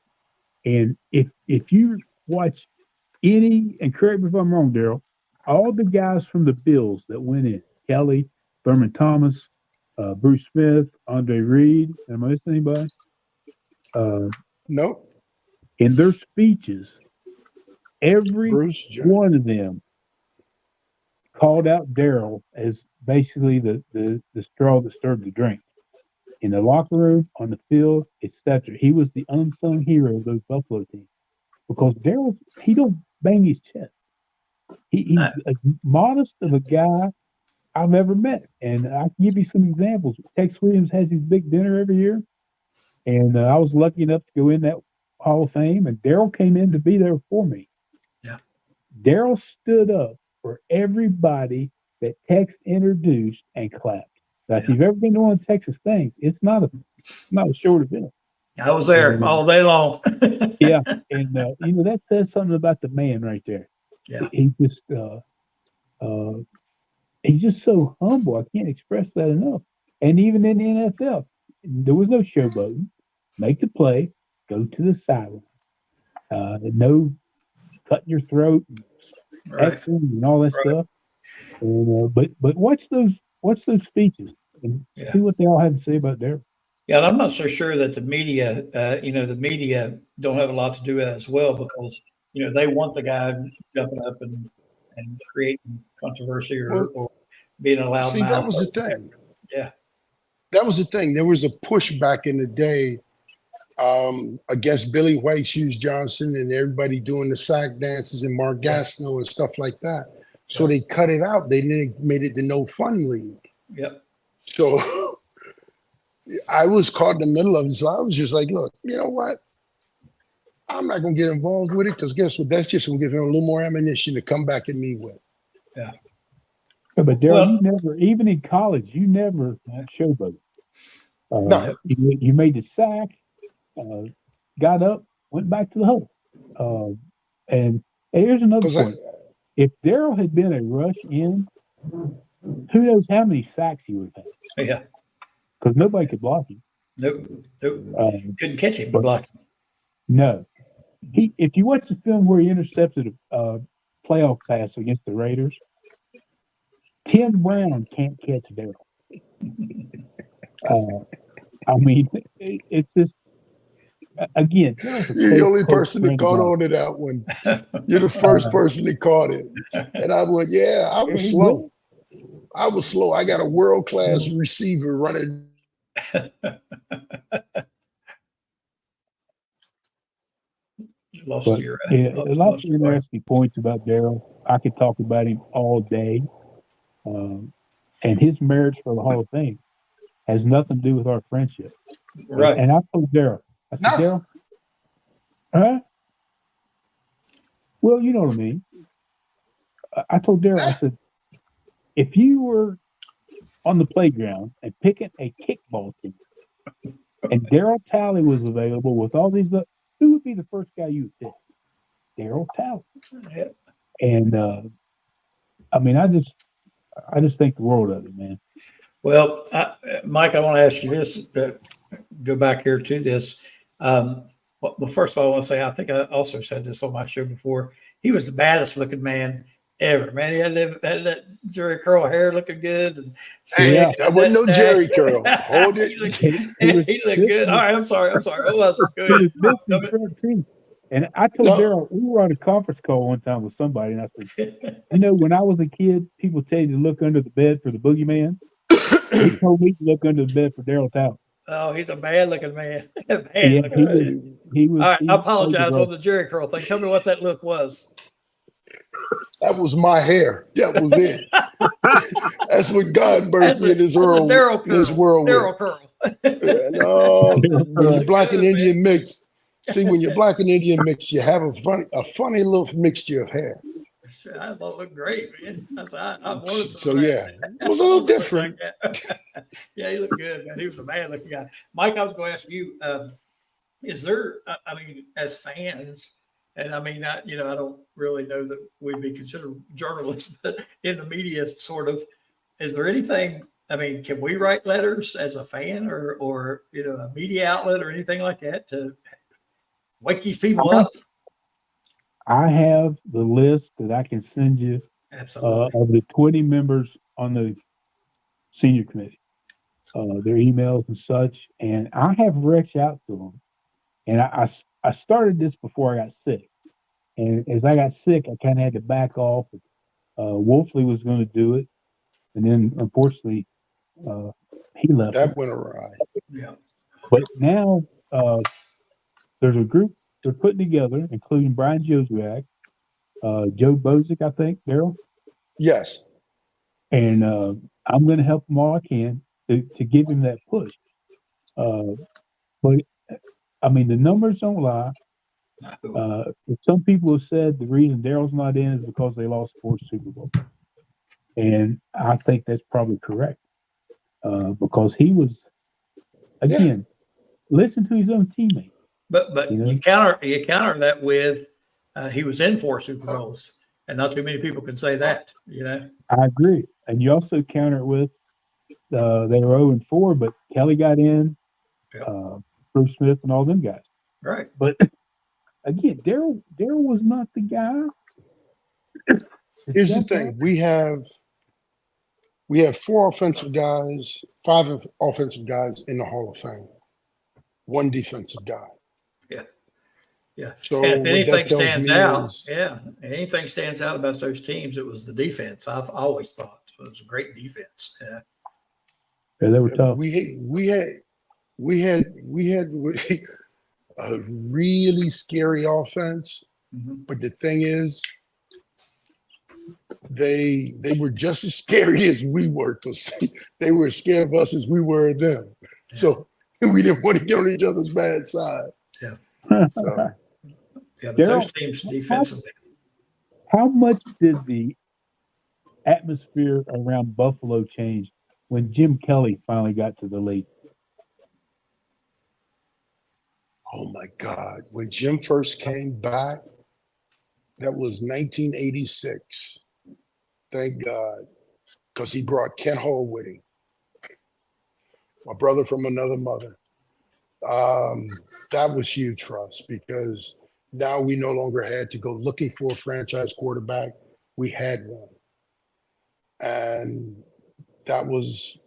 And if you watch any, and correct me if I'm wrong, Daryl, all the guys from the Bills that went in, Kelly, Thurman Thomas, Bruce Smith, Andre Reed, am I missing anybody? No. In their speeches, every one of them called out Daryl as basically the straw that stirred the drink. In the locker room, on the field, etc. He was the unsung hero of those Buffalo teams because Daryl, he don't bang his chest. He's as modest of a guy I've ever met. And I can give you some examples. Tex Williams has his big dinner every year. And I was lucky enough to go in that Hall of Fame. And Daryl came in to be there for me. Yeah. Daryl stood up for everybody that Tex introduced and clapped. Now, if you've ever been to one of Texas things, it's not a short event. I was there all day long. Yeah. And, that says something about the man right there. Yeah. He just, he's just so humble. I can't express that enough. And even in the NFL, there was no showboating. Make the play, go to the sideline. No cutting your throat, Xing and all that stuff. And, but watch those speeches and see what they all have to say about Daryl. Yeah, and I'm not so sure that the media, the media don't have a lot to do with that as well because, they want the guy jumping up and creating controversy or being a loud mouth. That was the thing. Yeah. That was the thing. There was a push back in the day against Billy White, Hughes Johnson, and everybody doing the sack dances and Mark Gastineau and stuff like that. So they cut it out. They made it the no fun league. Yep. So I was caught in the middle of it. So I was just like, look, you know what? I'm not going to get involved with it because guess what? That's just going to give him a little more ammunition to come back at me with. Yeah. But Daryl, you never, even in college, you never showboated. No. You made the sack, got up, went back to the huddle. And here's another point. If Daryl had been a rush in, who knows how many sacks he would have had. Yeah. Because nobody could block him. Nope. Couldn't catch him, but block him. No. If you watch the film where he intercepted a playoff pass against the Raiders, Tim Brown can't catch Daryl. I mean, it's just, again, you're the only person that caught on to that one. You're the first person that caught it. And I went, I was slow. I got a world-class receiver running. A lot of interesting points about Daryl. I could talk about him all day. And his marriage for the Hall of Fame has nothing to do with our friendship. Right. And I told Daryl, Daryl, huh? Well, you know what I mean. I told Daryl, I said, if you were on the playground and picking a kickball team and Darryl Talley was available with all these, who would be the first guy you would pick? Darryl Talley. Yeah. And I mean, I just think the world of it, man. Well, Mike, I want to ask you this, go back here to this. Well, first of all, I want to say, I think I also said this on my show before. He was the baddest looking man ever, man. He had that Jerry curl hair looking good. And I wasn't no Jerry curl. Hold it. he looked good. All right, I'm sorry. Oh, that's good. And I told No. Daryl, we were on a conference call one time with somebody, and I said, you know, when I was a kid, people tell you to look under the bed for the boogeyman. They told me to look under the bed for Darryl Talley. Oh, he's a bad looking man. Bad Yeah, looking. he was. All right, he I was apologize crazy, on the Jerry curl thing. Tell me what that look was. That was my hair. That was it. That's what God birthed me in this world. Daryl In this curl. world with. Daryl curl. No, when you're black and Good, Indian mixed. See, when you're black and Indian mixed, you have a funny little mixture of hair. Shit, I thought it looked great, man. I wanted some So of that. yeah, it was a little different. Yeah, he looked good, man. He was a bad looking guy. Mike, I was going to ask you, is there, I mean, as fans, and I mean, I don't really know that we'd be considered journalists, but in the media, sort of, is there anything, I mean, can we write letters as a fan or a media outlet or anything like that to wake these people up? I have the list that I can send you Absolutely. of the 20 members on the senior committee, their emails and such. And I have reached out to them. And I started this before I got sick. And as I got sick, I kind of had to back off. Wolfley was going to do it. And then, unfortunately, he left. That went awry. Yeah. But now there's a group they're putting together, including Brian Josiak, Joe Bozick, I think, Daryl. Yes. And I'm going to help them all I can to give him that push. But, I mean, the numbers don't lie. Some people have said the reason Daryl's not in is because they lost 4 Super Bowls. And I think that's probably correct. Because he was, again, listen to his own teammates. But you counter that with he was in 4 Super Bowls, and not too many people can say that. I agree, and you also counter it with they were 0-4, but Kelly got in, Bruce Smith, and all them guys. Right. But again, Daryl was not the guy. Here's the thing: we have 4 offensive guys, 5 offensive guys in the Hall of Fame, 1 defensive guy. Yeah. So and if anything stands out, is, anything stands out about those teams, it was the defense. I've always thought it was a great defense. Yeah. Yeah, they were tough. We had a really scary offense, but the thing is, they were just as scary as we were. They were as scared of us as we were of them. Yeah. So we didn't want to get on each other's bad side. Yeah. So. Yeah, but those teams defensively. How much did the atmosphere around Buffalo change when Jim Kelly finally got to the league? Oh my God. When Jim first came back, that was 1986. Thank God. Because he brought Kent Hall with him. My brother from another mother. That was huge for us because now we no longer had to go looking for a franchise quarterback. We had one. And that was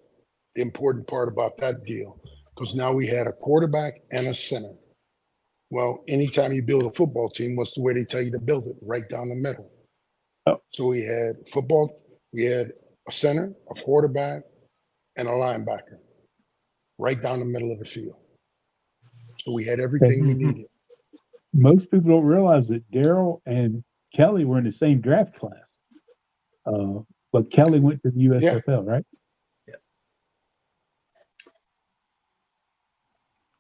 the important part about that deal because now we had a quarterback and a center. Well, anytime you build a football team, what's the way they tell you to build it? Right down the middle. Oh. So we had football, we had a center, a quarterback, and a linebacker right down the middle of the field. So we had everything we needed. Most people don't realize that Daryl and Kelly were in the same draft class. But Kelly went to the USFL, right?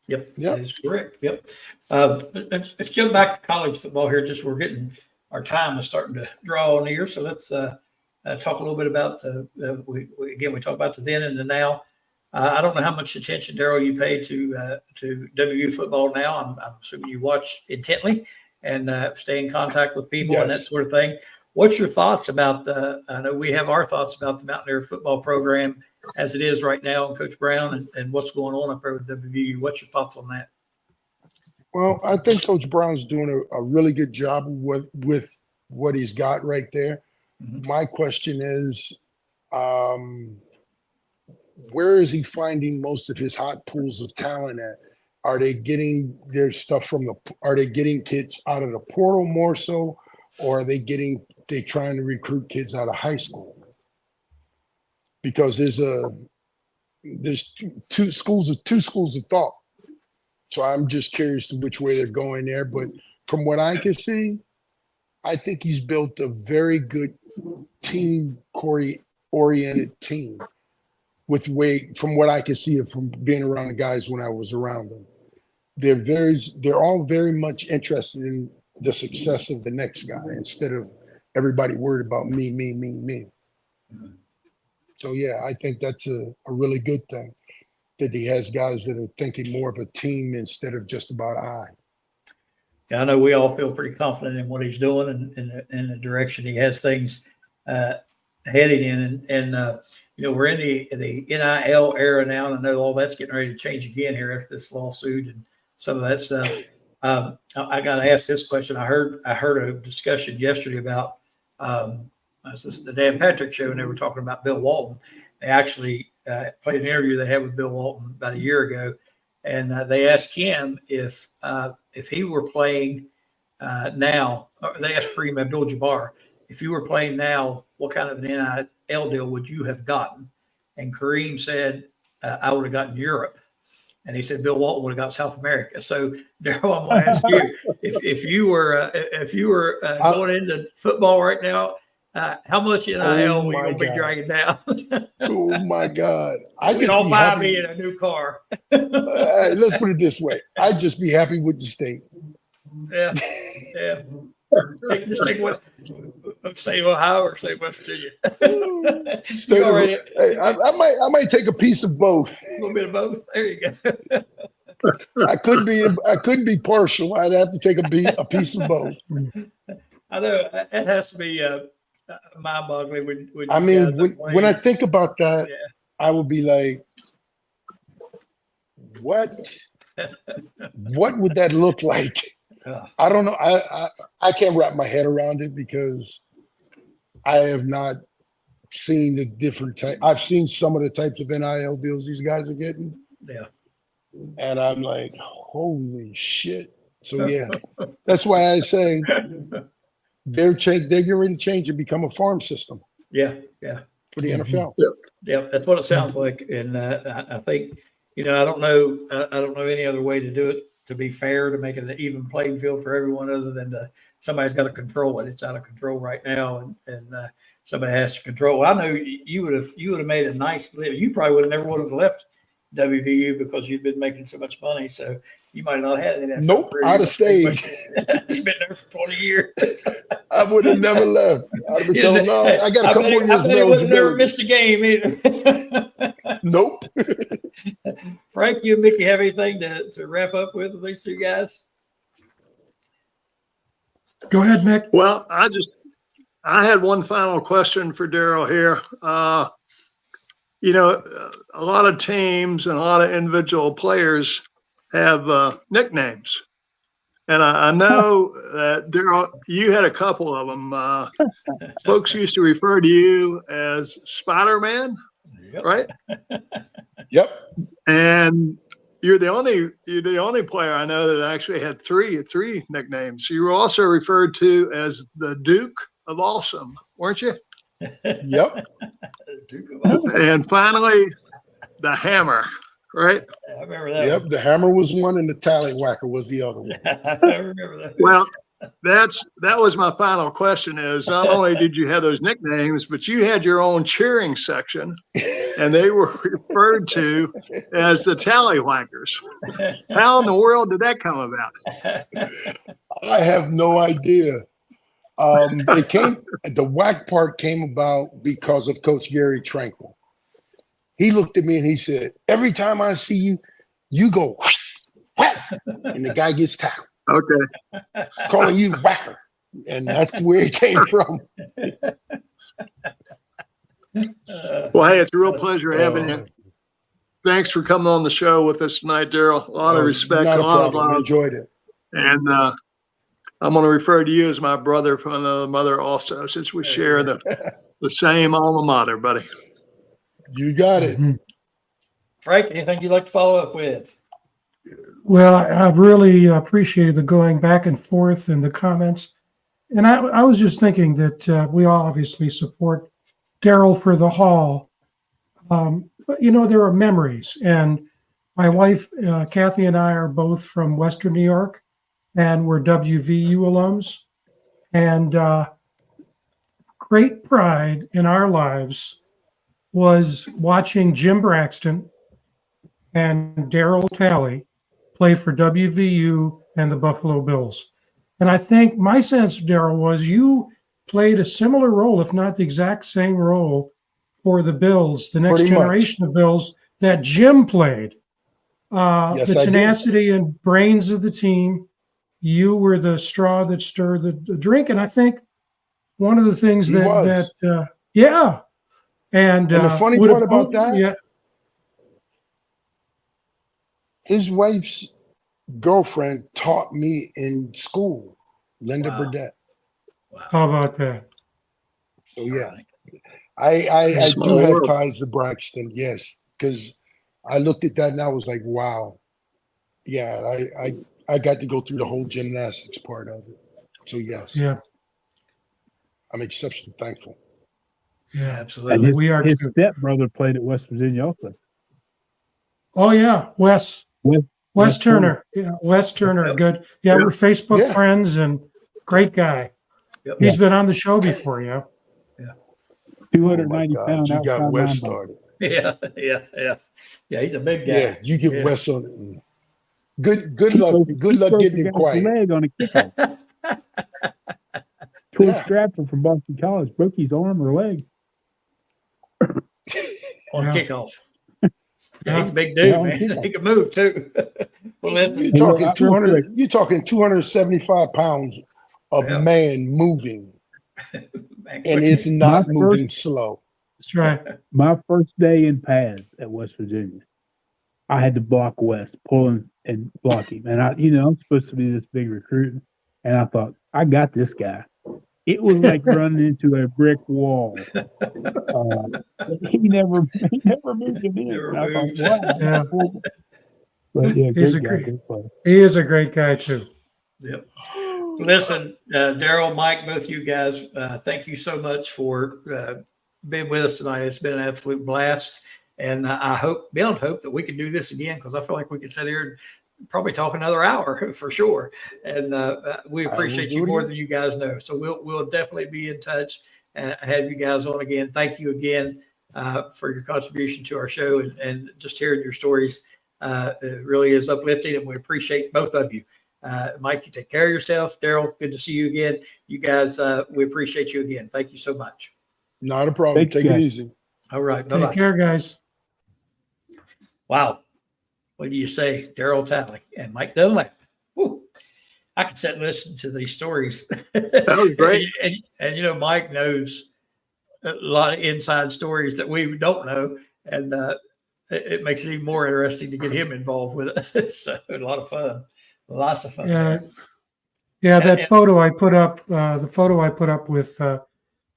Yep, that is correct. Yep. Let's jump back to college football here. Just we're getting our time is starting to draw near, so let's talk a little bit about we talk about the then and the now. I don't know how much attention, Daryl, you pay to WVU football now. I'm assuming you watch intently and stay in contact with people and that sort of thing. What's your thoughts about I know we have our thoughts about the Mountaineer football program as it is right now, and Coach Brown and what's going on up there with WVU. What's your thoughts on that? Well, I think Coach Brown's doing a really good job with what he's got right there. Mm-hmm. My question is, where is he finding most of his hot pools of talent at? Are they getting their stuff from are they getting kids out of the portal more so, or are they trying to recruit kids out of high school? Because there's two schools of thought. So I'm just curious to which way they're going there. But from what I can see, I think he's built a very good team-oriented team from what I can see from being around the guys when I was around them. They're all very much interested in the success of the next guy instead of everybody worried about me. So yeah, I think that's a really good thing that he has guys that are thinking more of a team instead of just about I. Yeah, I know we all feel pretty confident in what he's doing and in the direction he has things heading in. And we're in the NIL era now, and I know all that's getting ready to change again here after this lawsuit and some of that stuff. I got to ask this question. I heard a discussion yesterday about the Dan Patrick show, and they were talking about Bill Walton. They actually played an interview they had with Bill Walton about a year ago, and they asked him if he were playing now. Or they asked Kareem Abdul-Jabbar, if you were playing now, what kind of an NIL deal would you have gotten? And Kareem said, I would have gotten Europe. And he said Bill Walton would have got South America. So Darryl, I'm going to ask you, if you were going into football right now, how much NIL were you going to be dragging down? Oh my God! We'd all buy me in a new car. Let's put it this way: I'd just be happy with the state. Yeah. Say Ohio or say West Virginia. I might take a piece of both. A little bit of both. There you go. I couldn't be partial. I'd have to take a piece of both. I know it has to be mind-boggling when when I think about that, I would be like, what would that look like? I don't know. I can't wrap my head around it because I have not seen the different type. I've seen some of the types of NIL deals these guys are getting. Yeah. And I'm like, holy shit. So yeah, that's why I say they're getting ready to change and become a farm system. Yeah. For the NFL. Yeah, that's what it sounds like. And I think, I don't know any other way to do it, to be fair, to make it an even playing field for everyone other than somebody's got to control it. It's out of control right now, and somebody has to control. I know you would have made a nice living. You probably never would have left WVU because you've been making so much money. So you might not have had any. Nope, I'd have stayed. You've been there for 20 years. I would have never left. I'd have been telling no, I got a couple more years of eligibility. Never missed a game either. Nope. Frank, you and Mickey have anything to wrap up with these two guys? Go ahead, Mick. Well, I had one final question for Darryl here. A lot of teams and a lot of individual players have nicknames. And I know that, Darryl, you had a couple of them. Folks used to refer to you as Spider-Man, right? Yep. And you're the only player I know that actually had three nicknames. You were also referred to as the Duke of Awesome, weren't you? Yep. Duke of Awesome. And finally, the Hammer, right? I remember that. Yep. The Hammer was one, and the Tallywhacker was the other one. I remember that. Well, that was my final question. Is not only did you have those nicknames, but you had your own cheering section, and they were referred to as the Tallywhackers. How in the world did that come about? I have no idea. The whack part came about because of Coach Gary Tranquil. He looked at me and he said, every time I see you, you go whack, and the guy gets tackled. Okay. Calling you whacker. And that's where it came from. Well, hey, it's a real pleasure having you. Thanks for coming on the show with us tonight, Darryl. A lot of respect, a lot of love. Enjoyed it. And I'm going to refer to you as my brother from another mother also, since we share the same alma mater, buddy. You got it. Frank, anything you'd like to follow up with? Well, I've really appreciated the going back and forth and the comments. And I was just thinking that we all obviously support Darryl for the Hall. But, there are memories. And my wife, Kathy, and I are both from Western New York, and we're WVU alums. And great pride in our lives was watching Jim Braxton and DARRYL TALLEY play for WVU and the Buffalo Bills. And I think my sense, Darryl, was you played a similar role, if not the exact same role, for the Bills, the next Pretty generation of Bills that Jim played. Yes, The I did. tenacity and brains of the team. You were the straw that stirred the drink. And I think one of the things He that was. yeah. And the funny would part have- about that, yeah. his wife's girlfriend taught me in school, Linda Wow. Burdett. How about that? So yeah, I Small do have world. ties to Braxton, yes, because I looked at that and I was like, wow, yeah, I got to go through the whole gymnastics part of it. So yes, Yeah. I'm exceptionally thankful. Yeah, Yeah. And absolutely. We are his too. stepbrother played at West Virginia also. Oh yeah, Wes Wes Turner. Yeah, Wes Turner. Yep. Good. Yeah, Yep. we're Facebook Yeah. friends and great guy. Yep. He's been on the show before, yeah. 290 Oh my pound God, you outside got Wes linebacker. started. Yeah, he's a big guy. Yeah, you get Yeah. Wes on. Good He luck. broke- Good he luck broke getting the him guy's quiet. leg on a kickoff. Troy Yeah. Stratford from Boston College broke his arm or leg. On Yeah. kickoff. Yeah, he's a big dude, Yeah, on man. kickoff. He can move too. Well, listen, You're Hey, look, talking real quick. 200. You're talking 275 pounds of Yeah. man moving, man, and it's My not first- moving slow. That's right. My first day in pads at West Virginia, I had to block West, pull and block him. And I'm supposed to be this big recruit. And I thought, I got this guy. It was like running into a brick wall. He never moved an inch. Never And I thought, moved. wow. Yeah. But yeah, He's great a guy, great- great player. He is a great guy too. Yep. Listen, Darryl, Mike, both you guys, thank you so much for being with us tonight. It's been an absolute blast. And I hope, beyond hope, that we can do this again, because I feel like we could sit here and probably talk another hour for sure. And we appreciate you more than you guys know. So we'll definitely be in touch and have you guys on again. Thank you again for your contribution to our show, and just hearing your stories. It really is uplifting, and we appreciate both of you. Mike, you take care of yourself. Darryl, good to see you again. You guys, we appreciate you again. Thank you so much. Not a problem. Thank you, Take it guys. easy. All right. Bye-bye. Take care, guys. Wow. What do you say, Darryl Talley and Mike Dunlap? Whew. I could sit and listen to these stories. That was great. and Mike knows a lot of inside stories that we don't know. And it makes it even more interesting to get him involved with it. So a lot of fun. Lots of fun. Yeah. Yeah, that photo I put up, with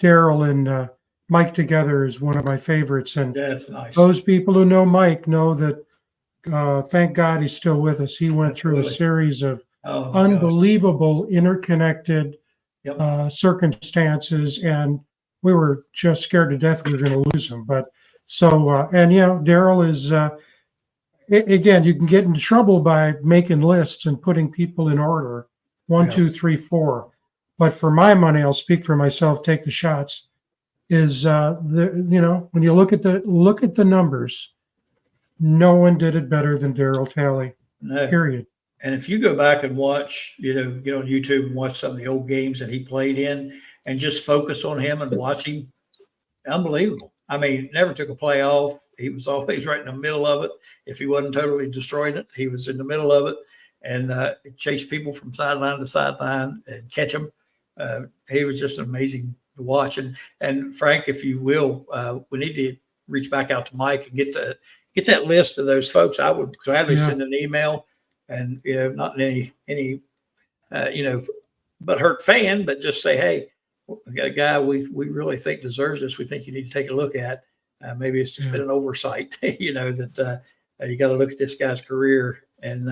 Darryl and Mike together is one of my favorites. And That's nice. those people who know Mike know that thank God he's still with us. He went through a Absolutely. series of Oh, my gosh. unbelievable interconnected Yep. circumstances, and we were just scared to death we were going to lose him. But Darryl is again, you can get into trouble by making lists and putting people in order 1, Yeah. 2, 3, 4. But for my money, I'll speak for myself. Take the shots. Is when you look at the numbers, no one did it better than DARRYL TALLEY. No. Period. And if you go back and watch, get on YouTube and watch some of the old games that he played in and just focus on him and watch him, unbelievable. I mean, never took a play off. He was always right in the middle of it. If he wasn't totally destroying it, he was in the middle of it and chase people from sideline to sideline and catch them. He was just amazing to watch. And Frank, if you will, we need to reach back out to Mike and get that list of those folks. I would gladly send an email. And not in any butthurt fan, but just say, hey, we got a guy we really think deserves this. We think you need to take a look at. Maybe it's just been an oversight, that you got to look at this guy's career and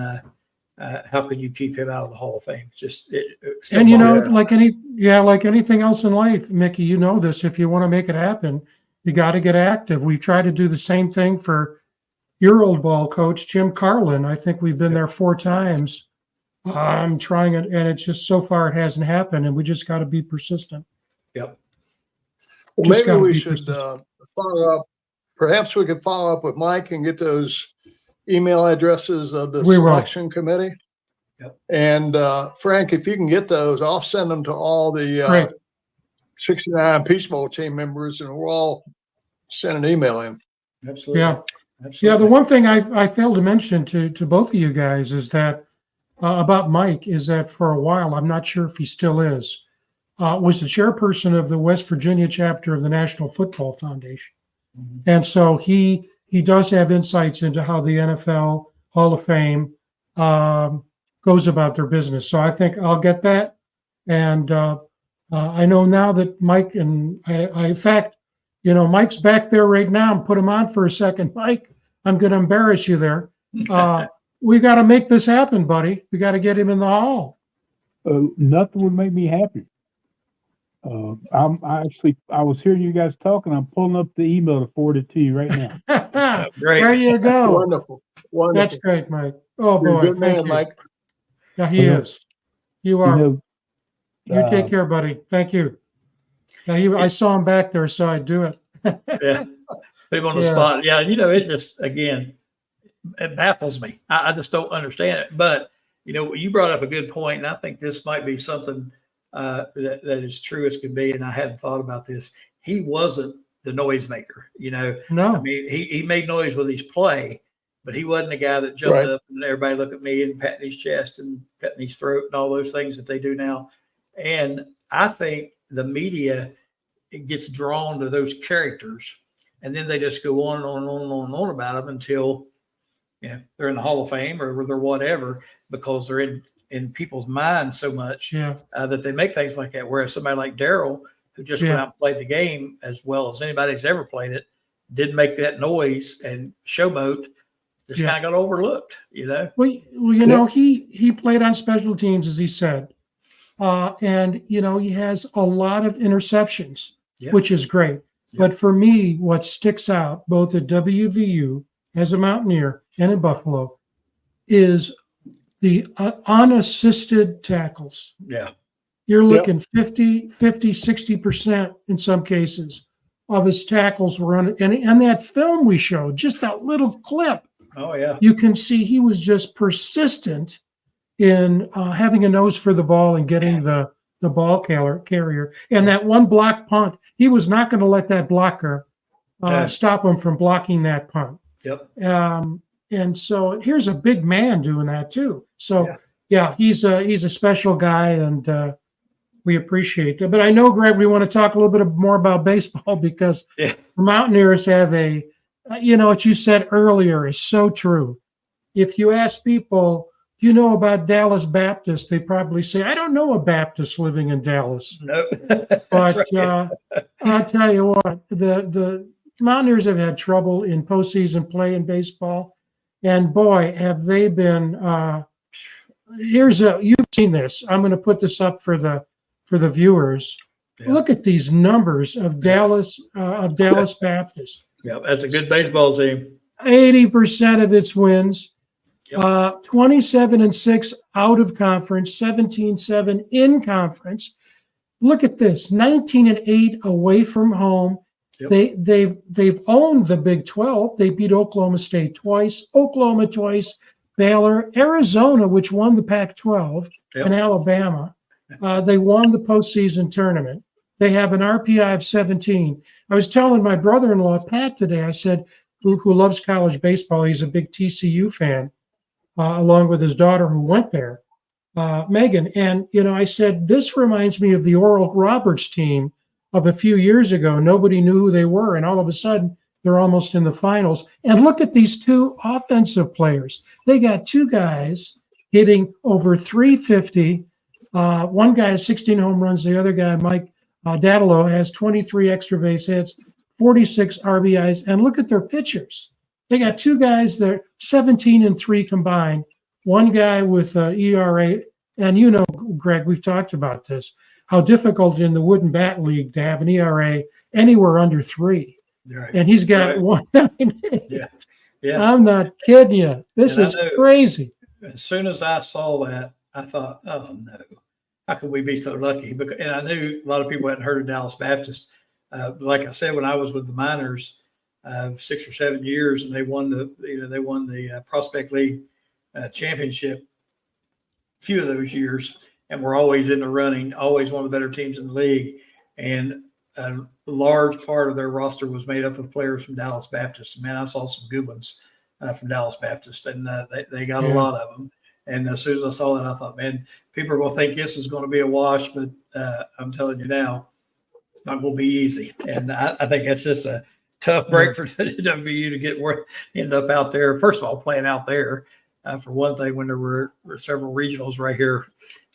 how can you keep him out of the Hall of Fame? It's just and like anything else in life, Mickey, you know this. If you want to make it happen, you got to get active. We've tried to do the same thing for your old ball coach, Jim Carlin. I think we've been there 4 times. I'm trying it, and it's just so far it hasn't happened, and we just got to be persistent. Yep. Well, maybe we should follow up. Perhaps we could follow up with Mike and get those email addresses of the selection committee. Yep. And Frank, if you can get those, I'll send them to all the 69 Peach Bowl team members, and we'll all send an email in. Absolutely. Yeah. Absolutely. Yeah. The one thing I failed to mention to both of you guys is that about Mike is that for a while, I'm not sure if he still is, was the chairperson of the West Virginia chapter of the National Football Foundation. Mm-hmm. And so he does have insights into how the NFL Hall of Fame goes about their business. So I think I'll get that. And I know now that Mike and in fact, Mike's back there right now. Put him on for a second, Mike. I'm going to embarrass you there. We got to make this happen, buddy. We got to get him in the hall. Nothing would make me happy. I was hearing you guys talking. I'm pulling up the email to forward it to you right now. Great. There you go. Wonderful. That's great, Mike. Oh You're boy, a good thank man, you. Mike. Yeah, he is. You are. You take care, buddy. Thank you. Yeah, I saw him back there, so I do it. Yeah. Put him on the spot. Yeah. It just, again, it baffles me. I just don't understand it. But, you brought up a good point, and I think this might be something that is true as could be. And I hadn't thought about this. He wasn't the noisemaker, No. I mean, he made noise with his play, but he wasn't the guy that jumped up and everybody look at me and patting his chest and petting his throat and all those things that they do now. And I think the media, it gets drawn to those characters, and then they just go on and on and on and on and on about them until they're in the Hall of Fame or they're whatever, because they're in people's minds so much that they make things like that. Whereas somebody like DARRYL, who just went out and played the game as well as anybody who's ever played it, didn't make that noise and showboat, just kind of got overlooked, Well, he played on special teams, as he said. And, he has a lot of interceptions, which is great. But for me, what sticks out both at WVU as a Mountaineer and in Buffalo is the unassisted tackles. Yeah. You're looking 50, 60% in some cases of his tackles were on. And that film we showed, just that little clip. Oh, yeah. You can see he was just persistent in having a nose for the ball and getting the ball carrier. And that one block punt, he was not going to let that blocker stop him from blocking that punt. Yep. And so here's a big man doing that too. So he's a special guy, and we appreciate that. But I know, Greg, we want to talk a little bit more about baseball because the Mountaineers have what you said earlier is so true. If you ask people, do you know about Dallas Baptist? They probably say, I don't know a Baptist living in Dallas. Nope. But I'll tell you what, the Mountaineers have had trouble in postseason play in baseball. And boy, have they been you've seen this. I'm going to put this up for the viewers. Yeah. Look at these numbers of Dallas Baptist. Yeah, that's a good baseball team. 80% of its wins. 27-6 out of conference, 17-7 in conference. Look at this, 19-8 away from home. Yep. They've owned the Big 12. They beat Oklahoma State twice, Oklahoma twice, Baylor, Arizona, which won the Pac-12, and Alabama. They won the postseason tournament. They have an RPI of 17. I was telling my brother-in-law, Pat, today, I said, who loves college baseball, he's a big TCU fan, along with his daughter who went there, Megan. And, I said, this reminds me of the Oral Roberts team of a few years ago. Nobody knew who they were, and all of a sudden, they're almost in the finals. And look at these two offensive players. They got two guys hitting over 350. One guy has 16 home runs. The other guy, Mike DUNLAP, has 23 extra base hits, 46 RBIs. And look at their pitchers. They got two guys that are 17-3 combined. One guy with ERA, and Greg, we've talked about this, how difficult in the Wooden Bat League to have an ERA anywhere under 3. Right. And he's got Right. 1.98. Yeah. Yeah. I'm not kidding you. This And I is know- crazy. As soon as I saw that, I thought, oh no, how could we be so lucky? And I knew a lot of people hadn't heard of Dallas Baptist. Like I said, when I was with the Miners 6 or 7 years, and they won the Prospect League championship a few of those years, and were always in the running, always one of the better teams in the league. And a large part of their roster was made up of players from Dallas Baptist. Man, I saw some good ones from Dallas Baptist, and they got a lot of them. And as soon as I saw that, I thought, man, people are going to think this is going to be a wash, but I'm telling you now, it's not going to be easy. And I think that's just a tough break for WVU to end up out there. First of all, playing out there, for one thing, when there were several regionals right here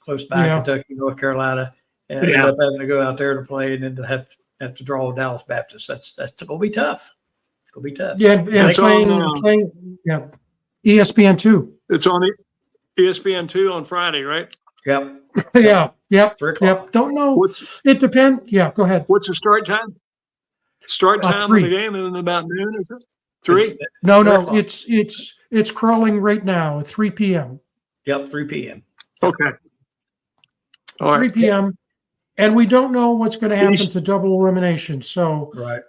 close by, Kentucky, North Carolina, and ended up having to go out there to play and then to have to draw Dallas Baptist. That's going to be tough. It's going to be tough. Yeah, and playing ESPN2. It's on ESPN2 on Friday, right? Yep. Yep. 3 o'clock. Yep. Don't know. It depends. Yeah, go ahead. What's the start time? Start time 3. of the game is about noon, is it? 3? No, it's crawling right now at 3 p.m. Yep, 3 p.m. Okay. All 3 right. p.m. And we don't know what's going to happen to double elimination. So Right.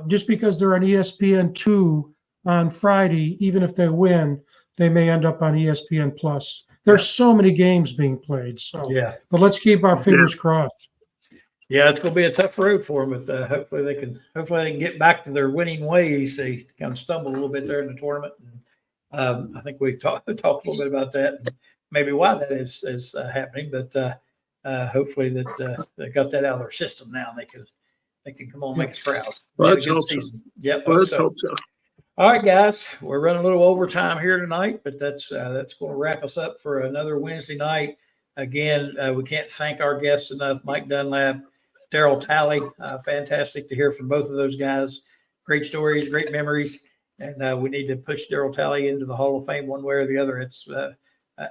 Just because they're on ESPN2 on Friday, even if they win, they may end up on ESPN Plus. There's so many games being played. So but let's keep our fingers crossed. Yeah, it's going to be a tough road for them, but hopefully they can get back to their winning ways. They kind of stumbled a little bit there in the tournament. And, I think we talked a little bit about that and maybe why that is happening. But hopefully that they got that out of their system now. And they can come on and make us proud. Let's hope so. Yep. Let's hope so. All right, guys, we're running a little overtime here tonight, but that's going to wrap us up for another Wednesday night. Again, we can't thank our guests enough, Mike Dunlap, DARRYL TALLEY. Fantastic to hear from both of those guys. Great stories, great memories, and we need to push DARRYL TALLEY into the Hall of Fame one way or the other. It's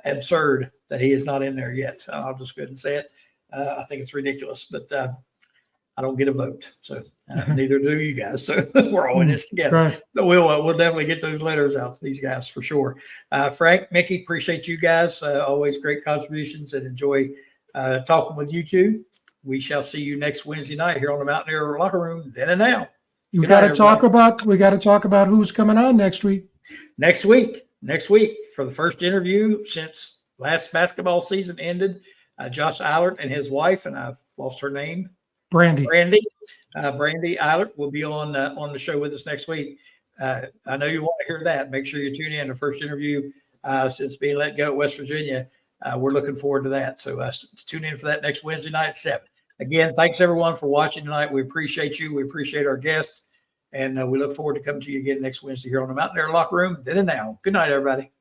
absurd that he is not in there yet. I'll just go ahead and say it. I think it's ridiculous, but I don't get a vote, so neither do you guys. So we're all in this together. Right. But we'll definitely get those letters out to these guys for sure. Frank, Mickey, appreciate you guys. Always great contributions, and enjoy talking with you two. We shall see you next Wednesday night here on the Mountaineer Locker Room. Then and now. We got to talk about who's coming on next week. Next week for the first interview since last basketball season ended. Josh Eilert and his wife, and I've lost her name. Brandy Eilert will be on the show with us next week. I know you want to hear that. Make sure you tune in. The first interview since being let go at West Virginia. We're looking forward to that. So tune in for that next Wednesday night at 7. Again, thanks everyone for watching tonight. We appreciate you. We appreciate our guests, and we look forward to coming to you again next Wednesday here on the Mountaineer Locker Room. Then and now. Good night, everybody.